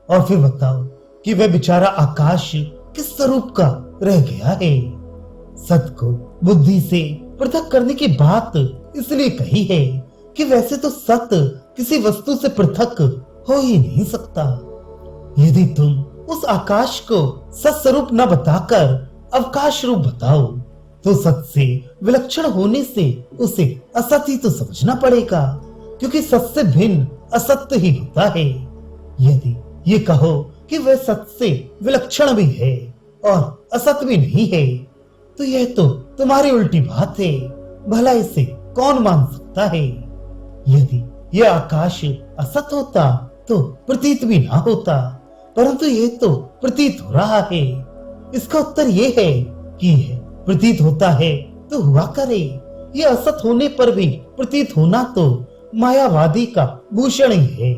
और फिर बताओ कि वह बेचारा आकाश किस स्वरूप का रह गया है। सत को बुद्धि से पृथक करने की बात इसलिए कही है कि वैसे तो सत किसी वस्तु से पृथक हो ही नहीं सकता। यदि तुम उस आकाश को सत स्वरूप न बताकर अवकाश रूप बताओ तो सत से विलक्षण होने से उसे असत ही तो समझना पड़ेगा, क्योंकि सत से भिन्न असत्य ही होता है। यदि ये कहो कि वह सत से विलक्षण भी है और असत भी नहीं है, तो यह तो तुम्हारी उल्टी बात है। भला इसे कौन मान सकता है? यदि यह आकाश असत होता तो प्रतीत भी ना होता, परंतु यह तो प्रतीत हो रहा है। इसका उत्तर यह है कि यह प्रतीत होता है तो हुआ करे। यह असत होने पर भी प्रतीत होना तो मायावादी का भूषण ही है।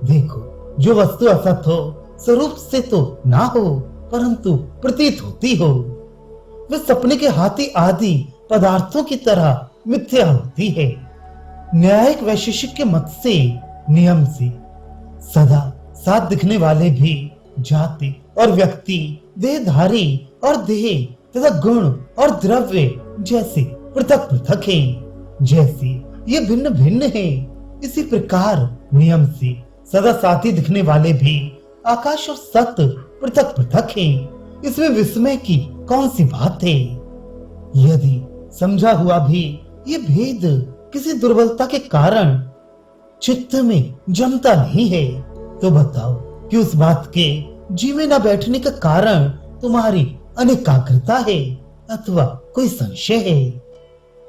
देखो, जो वस्तु असत हो स्वरूप से तो ना हो परंतु प्रतीत होती हो, वह सपने के हाथी आदि पदार्थों की तरह मिथ्या होती है। न्यायिक वैशेषिक के मत से, नियम से सदा साथ दिखने वाले भी जाति और व्यक्ति, देहधारी और देह तथा गुण और द्रव्य जैसे पृथक पृथक हैं, जैसे ये भिन्न भिन्न हैं, इसी प्रकार नियम से सदा साथी दिखने वाले भी आकाश और सत पृथक पृथक हैं। इसमें विस्मय की कौन सी बात है? यदि समझा हुआ भी ये भेद किसी दुर्बलता के कारण चित्त में जमता नहीं है, तो बताओ कि उस बात के जी में न बैठने का कारण तुम्हारी अनेकाग्रता है अथवा कोई संशय है।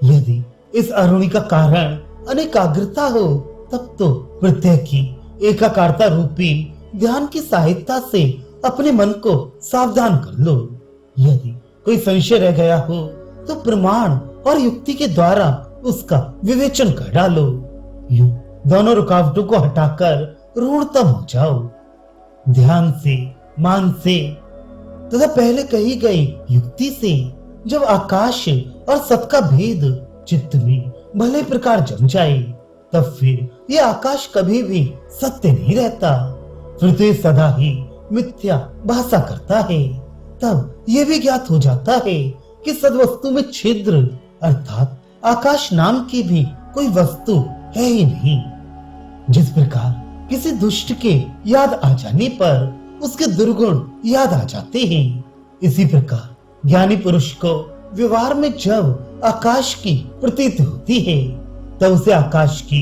यदि इस अरुणि का कारण अनेकाग्रता हो, तब तो प्रत्यय की एकाकारता रूपी ध्यान की सहायता से अपने मन को सावधान कर लो। यदि कोई संशय रह गया हो तो प्रमाण और युक्ति के द्वारा उसका विवेचन कर डालो। यूं दोनों रुकावटों को हटाकर रूढ़तम हो जाओ। ध्यान से, मान से तथा पहले कही गई युक्ति से जब आकाश और सत का भेद चित्त में भले प्रकार जम जाए, तब फिर यह आकाश कभी भी सत्य नहीं रहता, फिर तो यह सदा ही मिथ्या भाषा करता है। तब यह भी ज्ञात हो जाता है कि सद्वस्तु में छिद्र अर्थात आकाश नाम की भी कोई वस्तु है ही नहीं। जिस प्रकार किसी दुष्ट के याद आ जाने पर उसके दुर्गुण याद आ जाते हैं, इसी प्रकार ज्ञानी पुरुष को व्यवहार में जब आकाश की प्रतीति होती है, तब उसे आकाश की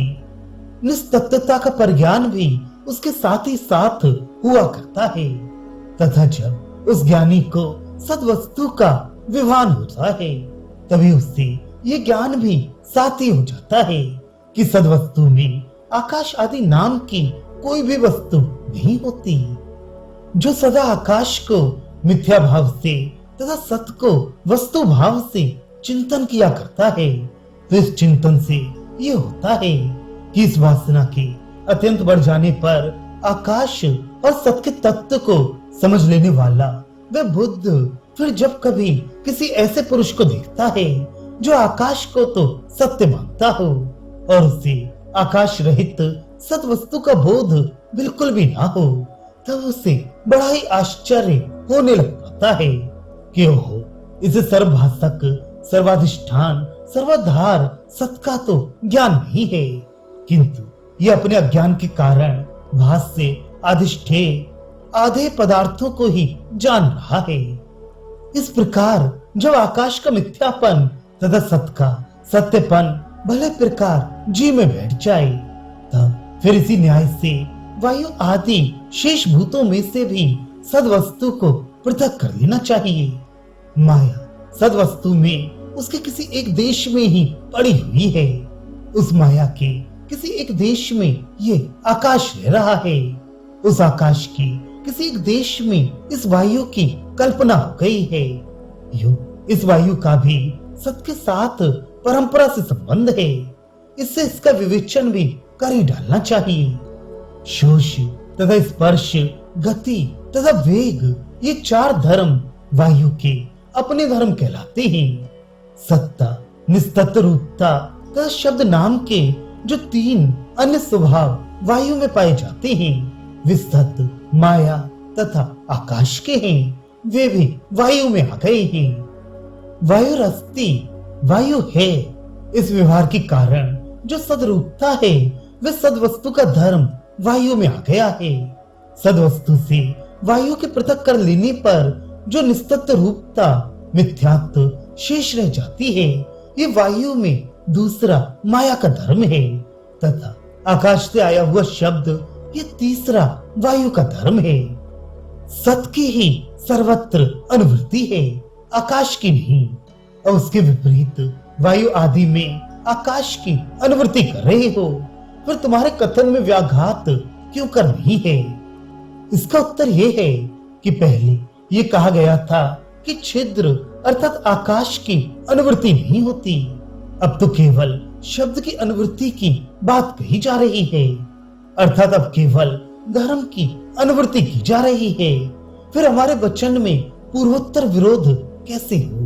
निस्तत्वता का परिज्ञान भी उसके साथ ही साथ हुआ करता है, तथा जब उस ज्ञानी को सद्वस्तु का विवान होता है, तभी उससे ये ज्ञान भी साथ ही हो जाता है कि सद्वस्तु में आकाश आदि नाम की कोई भी वस्तु नहीं होती। जो सदा आकाश को मिथ्या भाव से तथा सत्य को वस्तु भाव से चिंतन किया करता है, तो इस चिंतन से ये होता है कि इस वासना के अत्यंत बढ़ जाने पर आकाश और सत्य के तत्व को समझ लेने वाला वह बुद्ध फिर जब कभी किसी ऐसे पुरुष को देखता है जो आकाश को तो सत्य मानता हो और उसे आकाश रहित सत वस्तु का बोध बिल्कुल भी ना हो, तब उसे बड़ा ही आश्चर्य होने लग पाता है कि ओहो, इसे सर्वभाषक सर्वाधिष्ठान सर्वाधार सत का तो ज्ञान नहीं है, किंतु ये अपने अज्ञान के कारण भास से अधिष्ठे आधे पदार्थों को ही जान रहा है। इस प्रकार जब आकाश का मिथ्यापन तथा सत का सत्यपन भले प्रकार जी में बैठ जाए, तब फिर इसी न्याय से वायु आदि शेष भूतों में से भी सद्वस्तु को पृथक कर लेना चाहिए। माया सद्वस्तु में उसके किसी एक देश में ही पड़ी हुई है। उस माया के किसी एक देश में ये आकाश रह रहा है। उस आकाश की किसी एक देश में इस वायु की कल्पना हो गई है। यूं इस वायु का भी सत्य के साथ परंपरा से संबंध है। इससे इसका विवेचन भी कर ही डालना चाहिए। शोष तथा स्पर्श, गति तथा वेग, ये चार धर्म वायु के अपने धर्म कहलाते हैं। सत्ता, निस्तत्व रूपता तथा शब्द नाम के जो तीन अन्य स्वभाव वायु में पाए जाते हैं, वे सत्य, माया तथा आकाश के हैं, वे भी वायु में आ गए हैं। वायु रस्ती, वायु है। इस व्यवहार के कारण जो सदरूपता है वह सदवस्तु का धर्म वायु में आ गया है। सदवस्तु से वायु के पृथक कर लेने पर जो निस्तत्व रूपता मिथ्यात्व शेष रह जाती है, ये वायु में दूसरा माया का धर्म है तथा आकाश से आया हुआ शब्द ये तीसरा वायु का धर्म है। सत की ही सर्वत्र अनुवृत्ति है, आकाश की नहीं। और उसके विपरीत वायु आदि में आकाश की अनुवृत्ति कर रहे हो, फिर तुम्हारे कथन में व्याघात क्यों कर रही है? इसका उत्तर ये है कि पहले ये कहा गया था कि छिद्र अर्थात आकाश की अनुवृत्ति नहीं होती। अब तो केवल शब्द की अनुवृत्ति की बात कही जा रही है, अर्थात अब केवल धर्म की अनुवृत्ति की जा रही है। फिर हमारे वचन में पूर्वोत्तर विरोध कैसे हो?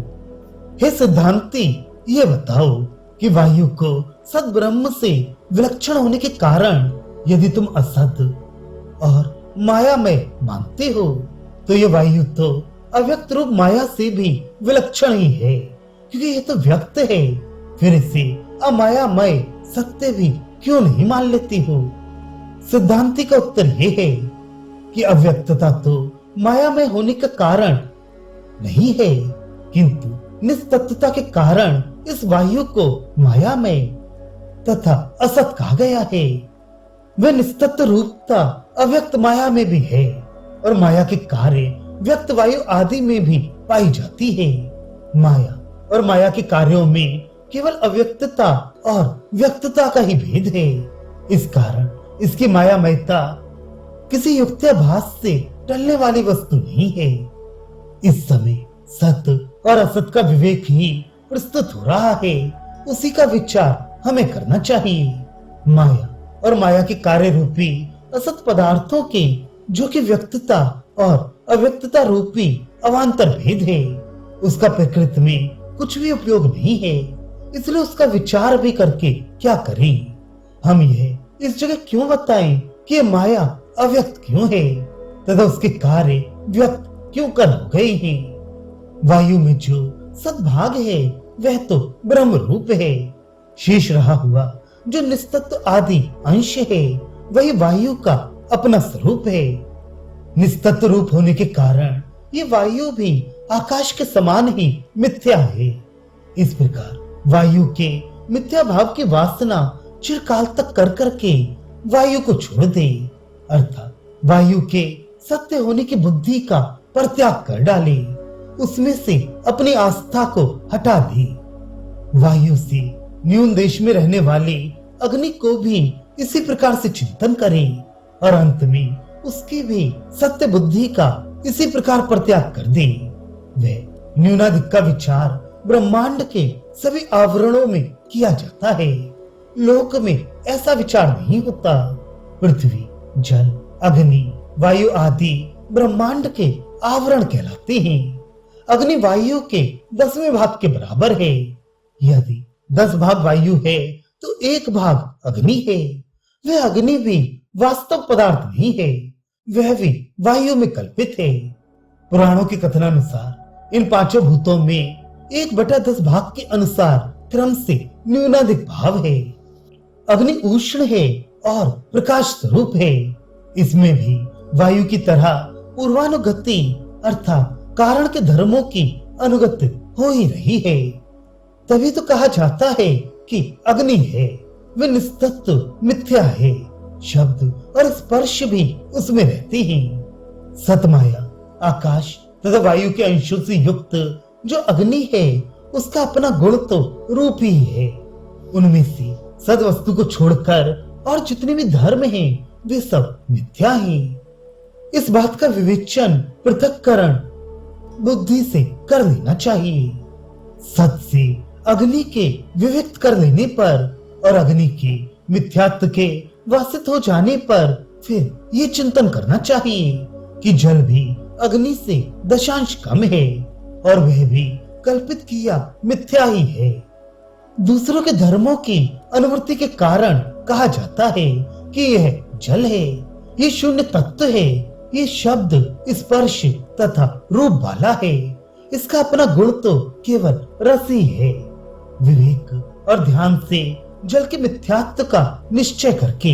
हे सिद्धांती, ये बताओ कि वायु को सद ब्रह्म से विलक्षण होने के कारण यदि तुम असत और माया में मानते हो, तो ये वायु तो अव्यक्त रूप माया से भी विलक्षण ही है, क्योंकि ये तो व्यक्त है। फिर इसे अमायामय सत्य भी क्यों नहीं मान लेती हो? सिद्धांति का उत्तर यह है कि अव्यक्तता तो मायामय होने का कारण नहीं है, किंतु निस्तत्वता के कारण इस वायु को मायामय तथा असत कहा गया है। वह निस्तत्व रूपता अव्यक्त माया में भी है और माया के कार्य व्यक्त वायु आदि में भी पाई जाती है। माया और माया के कार्यों में केवल अव्यक्तता और व्यक्तता का ही भेद है। इस कारण इसकी मायामयता किसी युक्त्याभास से टलने वाली वस्तु नहीं है। इस समय सत्य और असत का विवेक ही प्रस्तुत हो रहा है, उसी का विचार हमें करना चाहिए। माया और माया के कार्य रूपी असत पदार्थों के जो कि व्यक्तता और अव्यक्तता रूपी अवान्तर भेद है, उसका प्रकृति में कुछ भी उपयोग नहीं है, इसलिए उसका विचार भी करके क्या करें? हम यह इस जगह क्यों बताएं कि माया अव्यक्त क्यों है तथा उसके कार्य व्यक्त क्यों कर हो गए हैं? वायु में जो सद्भाग है वह तो ब्रह्म रूप है। शेष रहा हुआ जो निस्तत्व आदि अंश है वही वायु का अपना स्वरूप है। निस्तत्व रूप होने के कारण ये वायु भी आकाश के समान ही मिथ्या है। इस प्रकार वायु के मिथ्या भाव की वासना चिरकाल तक कर करके वायु को छोड़ दे, अर्थात वायु के सत्य होने की बुद्धि का परित्याग कर डाले उसमें से अपनी आस्था को हटा दी। वायु से न्यून देश में रहने वाले अग्नि को भी इसी प्रकार से चिंतन करें और अंत में उसकी भी सत्य बुद्धि का इसी प्रकार परित्याग कर दे। वह न्यूनाधिक का विचार ब्रह्मांड के सभी आवरणों में किया जाता है। लोक में ऐसा विचार नहीं होता। पृथ्वी, जल, अग्नि, वायु आदि ब्रह्मांड के आवरण कहलाते हैं। अग्नि वायु के 10वें भाग के बराबर है। यदि 10 भाग वायु है तो 1 भाग अग्नि है। वह अग्नि भी वास्तव पदार्थ नहीं है, वह भी वायु में कल्पित है। पुराणों के कथनानुसार इन 5 भूतों में 1/10 भाग के अनुसार क्रम से न्यूनाधिक भाव है। अग्नि उष्ण है और प्रकाश स्वरूप है। इसमें भी वायु की तरह पूर्वानुगति अर्थात कारण के धर्मों की अनुगति हो ही रही है। तभी तो कहा जाता है कि अग्नि है, वे निस्तत्व मिथ्या है। शब्द और स्पर्श भी उसमें रहते हैं। सतमाया, आकाश तथा वायु के अंशों से युक्त जो अग्नि है उसका अपना गुण तो रूप ही है। उनमें से सद वस्तु को छोड़कर और जितने भी धर्म हैं वे सब मिथ्या हैं। इस बात का विवेचन, पृथक्करण बुद्धि से कर लेना चाहिए। सत से अग्नि के विविक्त कर लेने पर और अग्नि के मिथ्यात्व के वासित हो जाने पर फिर ये चिंतन करना चाहिए कि जल भी अग्नि से दशांश कम है और वह भी कल्पित किया मिथ्या ही है। दूसरों के धर्मों की अनुवृत्ति के कारण कहा जाता है कि यह जल है, ये शून्य तत्व है, ये शब्द, स्पर्श तथा रूप वाला है। इसका अपना गुण तो केवल रस ही है। विवेक और ध्यान से जल के मिथ्यात्व का निश्चय करके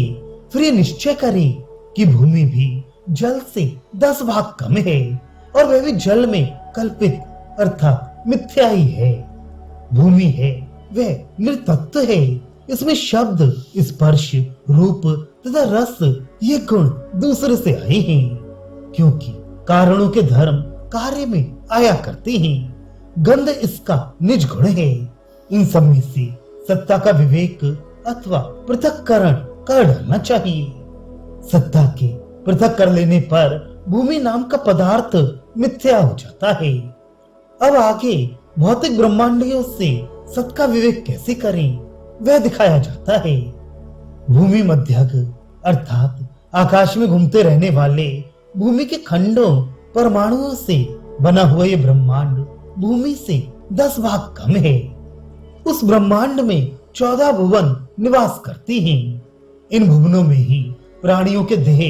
फिर ये निश्चय करें कि भूमि भी जल से 10 भाग कम है और वह भी जल में कल्पित अर्थात मिथ्या ही है। भूमि है वह निर्तत्व है। इसमें शब्द, स्पर्श, रूप तथा रस ये गुण दूसरे से आए हैं, क्योंकि कारणों के धर्म कार्य में आया करते हैं। गंध इसका निज गुण है। इन सब में से सत्ता का विवेक अथवा पृथक्करण कर डालना चाहिए। सत्ता के पृथक कर लेने पर भूमि नाम का पदार्थ मिथ्या हो जाता है। अब आगे भौतिक ब्रह्मांडियों से सत का विवेक कैसे करें वह दिखाया जाता है। भूमि मध्यक अर्थात आकाश में घूमते रहने वाले भूमि के खंडों, परमाणुओं से बना हुआ ये ब्रह्मांड भूमि से 10 भाग कम है। उस ब्रह्मांड में 14 भुवन निवास करते हैं। इन भुवनों में ही प्राणियों के देह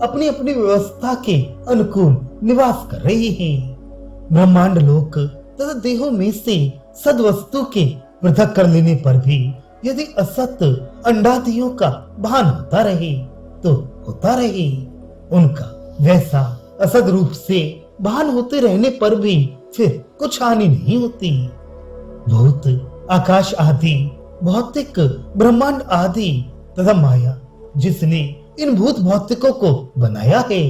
अपनी अपनी व्यवस्था के अनुकूल निवास कर रहे हैं। ब्रह्मांड लोक तथा देहों में से सद वस्तु के पृथक कर लेने पर भी यदि असत अंडादियों का भान होता रहे तो होता रहे। उनका वैसा असद रूप से भान होते रहने पर भी फिर कुछ हानि नहीं होती। भूत, आकाश आदि, भौतिक ब्रह्मांड आदि तथा माया जिसने इन भूत भौतिकों को बनाया है,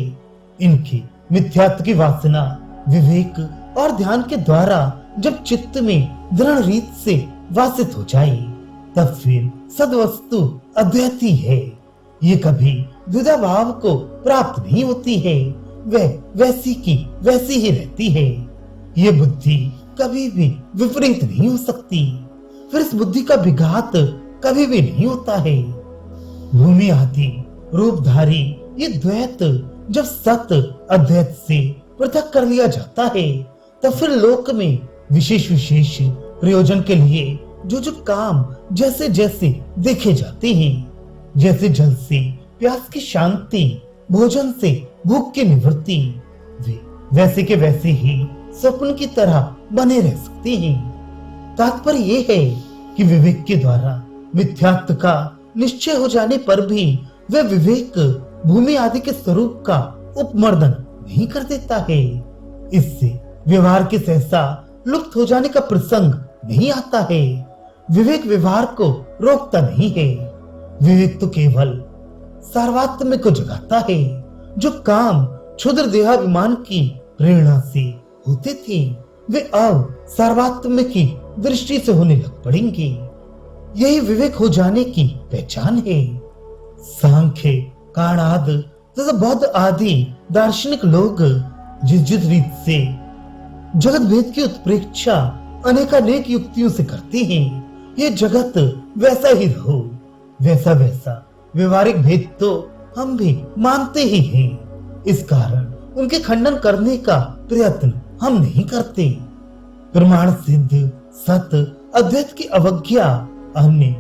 इनकी मिथ्यात्व की वासना विवेक और ध्यान के द्वारा जब चित्त में दृढ़ रीत से वासित हो जाए तब फिर सदवस्तु अद्वैती है। ये कभी द्विधा भाव को प्राप्त नहीं होती है, वह वैसी की वैसी ही रहती है। ये बुद्धि कभी भी विपरीत नहीं हो सकती, फिर इस बुद्धि का विघात कभी भी नहीं होता है। भूमि आदि रूपधारी ये द्वैत जब सत अद्वैत से पृथक कर लिया जाता है तब फिर लोक में विशेष विशेष प्रयोजन के लिए जो जो काम जैसे जैसे देखे जाते हैं, जैसे जल से प्यास की शांति, भोजन से भूख की निवृत्ति, वे वैसे के वैसे ही स्वप्न की तरह बने रह सकते हैं। तात्पर्य ये है कि विवेक के द्वारा मिथ्यात्व का निश्चय हो जाने पर भी वह विवेक भूमि आदि के स्वरूप का उपमर्दन नहीं कर देता है। इससे व्यवहार के सहसा लुप्त हो जाने का प्रसंग नहीं आता है। विवेक व्यवहार को रोकता नहीं है। विवेक तो केवल सार्वत्म्य को जगाता है। जो काम क्षुद्र देहाभिमान की प्रेरणा से होते थे वे अब सर्वात्म की दृष्टि से होने लग पड़ेंगे। यही विवेक हो जाने की पहचान है। सांख्य, काणाद तथा बौद्ध आदि दार्शनिक लोग जिस जिस रीत से जगत भेद की उत्प्रेक्षा अनेकानेक युक्तियों से करते हैं, ये जगत वैसा ही रहो, वैसा वैसा व्यवहारिक भेद तो हम भी मानते ही हैं। इस कारण उनके खंडन करने का प्रयत्न हम नहीं करते। प्रमाण सिद्ध सत्य अद्वैत की अवज्ञा अन्य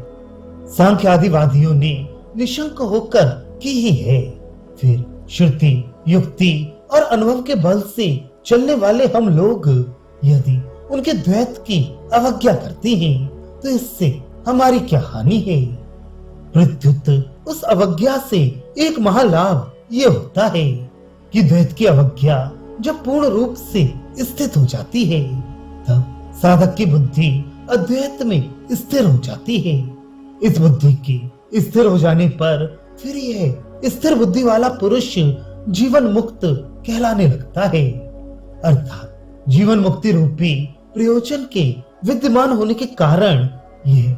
सांख्यादिवादियों ने निशंक होकर की ही है। फिर श्रुति, युक्ति और अनुभव के बल से चलने वाले हम लोग यदि उनके द्वैत की अवज्ञा करते हैं तो इससे हमारी क्या हानि है? प्रत्युत उस अवज्ञा से एक महालाभ ये होता है कि द्वैत की अवज्ञा जब पूर्ण रूप से स्थित हो जाती है तब साधक की बुद्धि अद्वैत में स्थिर हो जाती है। इस बुद्धि के स्थिर हो जाने पर फिर यह स्थिर बुद्धि वाला पुरुष जीवन मुक्त कहलाने लगता है। अर्थात जीवन मुक्ति रूपी प्रयोजन के विद्यमान होने के कारण यह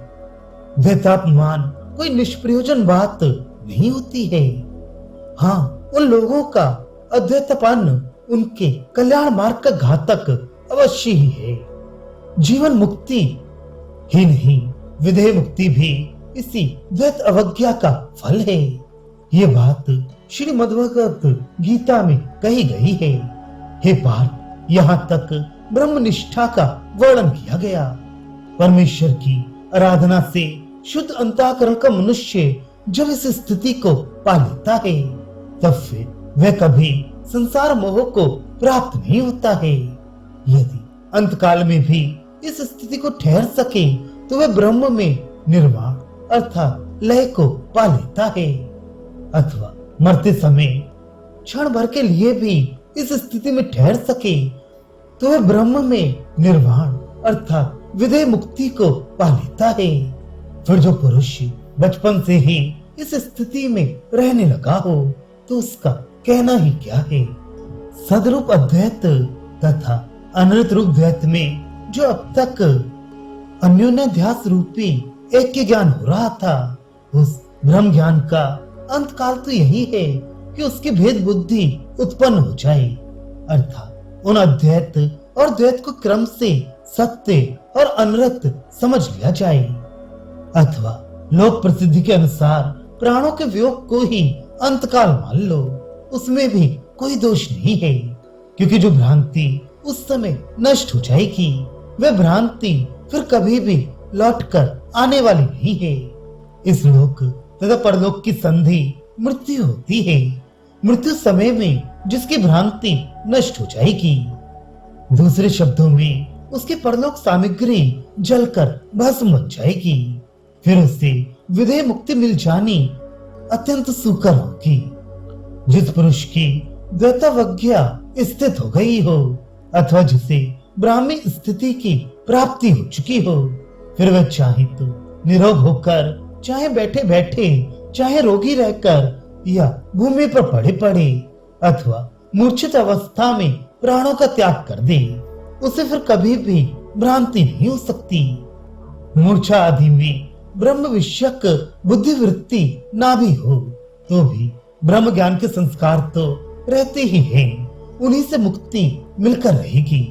द्वैतापमान कोई निष्प्रयोजन बात नहीं होती है। हाँ, उन लोगों का अद्वैतपन उनके कल्याण मार्ग का घातक अवश्य ही है। जीवन मुक्ति ही नहीं, विधेय मुक्ति भी इसी द्वैत अवज्ञा का फल है। ये बात श्रीमद्भगवत गीता में कही गई है। हे पार्थ, यहाँ तक ब्रह्म निष्ठा का वर्णन किया गया। परमेश्वर की आराधना से शुद्ध अंतःकरण का मनुष्य जब इस स्थिति को पा लेता है तब फिर वह कभी संसार मोह को प्राप्त नहीं होता है। यदि अंतकाल में भी इस स्थिति को ठहर सके तो वह ब्रह्म में निर्वाण अर्थात लय को पा लेता है। अथवा मरते समय क्षण भर के लिए भी इस स्थिति में ठहर सके तो वह ब्रह्म में निर्वाण अर्थात विधेय मुक्ति को पा लेता है। फिर जो पुरुष बचपन से ही इस स्थिति में रहने लगा हो तो उसका कहना ही क्या है। सदरूप अद्वैत तथा अनृत रूप द्वैत में जो अब तक अन्योन्याध्यास रूपी एक के ज्ञान हो रहा था, उस ब्रह्म ज्ञान का अंत काल तो यही है कि उसकी भेद बुद्धि उत्पन्न हो जाए। अर्थात उन अद्वैत और द्वैत को क्रम से सत्य और अनृत समझ लिया जाए। अथवा लोक प्रसिद्धि के अनुसार प्राणों के वियोग को ही अंतकाल मान लो, उसमें भी कोई दोष नहीं है, क्योंकि जो भ्रांति उस समय नष्ट हो जाएगी वह भ्रांति फिर कभी भी लौटकर आने वाली नहीं है। इस लोक तथा परलोक की संधि मृत्यु होती है। मृत्यु समय में जिसकी भ्रांति नष्ट हो जाएगी, दूसरे शब्दों में उसकी परलोक सामग्री जलकर भस्म बन जाएगी। फिर उसे विधेय मुक्ति मिल जानी अत्यंत सुकर होगी। जिस पुरुष की द्वैतावज्ञा स्थित हो गई हो अथवा जिसे ब्राह्मी स्थिति की प्राप्ति हो चुकी हो, फिर वह चाहे तो निरोग होकर, चाहे बैठे बैठे, चाहे रोगी रहकर या भूमि पर पड़े पड़े अथवा मूर्छित अवस्था में प्राणों का त्याग कर दे, उसे फिर कभी भी भ्रांति नहीं हो सकती। मूर्छा आदि में ब्रह्म विषयक बुद्धिवृत्ति ना भी हो तो भी ब्रह्म ज्ञान के संस्कार तो रहते ही हैं, उन्हीं से मुक्ति मिलकर रहेगी।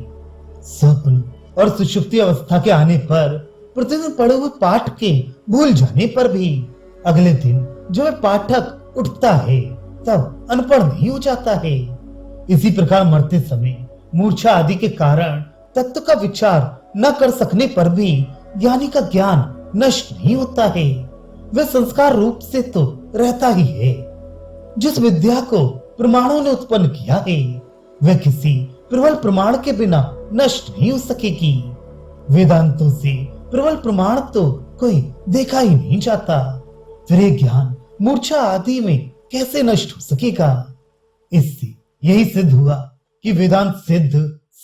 स्वप्न और सुषुप्ति अवस्था के आने पर प्रतिदिन पढ़े हुए पाठ के भूल जाने पर भी अगले दिन जब पाठक उठता है तब अनपढ़ नहीं हो जाता है। इसी प्रकार मरते समय मूर्छा आदि के कारण तत्व का विचार न कर सकने पर भी ज्ञानी का ज्ञान नष्ट नहीं होता है, वह संस्कार रूप से तो रहता ही है। जिस विद्या को प्रमाणों ने उत्पन्न किया है वह किसी प्रबल प्रमाण के बिना नष्ट नहीं हो सकेगी। वेदांतों से प्रबल प्रमाण तो कोई देखा ही नहीं जाता, फिर ये ज्ञान मूर्छा आदि में कैसे नष्ट हो सकेगा। इससे यही सिद्ध हुआ कि वेदांत सिद्ध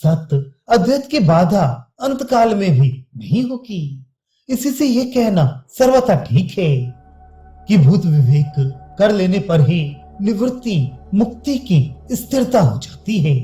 सत्य अद्वैत की बाधा अंतकाल में भी नहीं होगी। इसी से ये कहना सर्वथा ठीक है कि भूत विवेक कर लेने पर ही निवृत्ति मुक्ति की स्थिरता हो जाती है।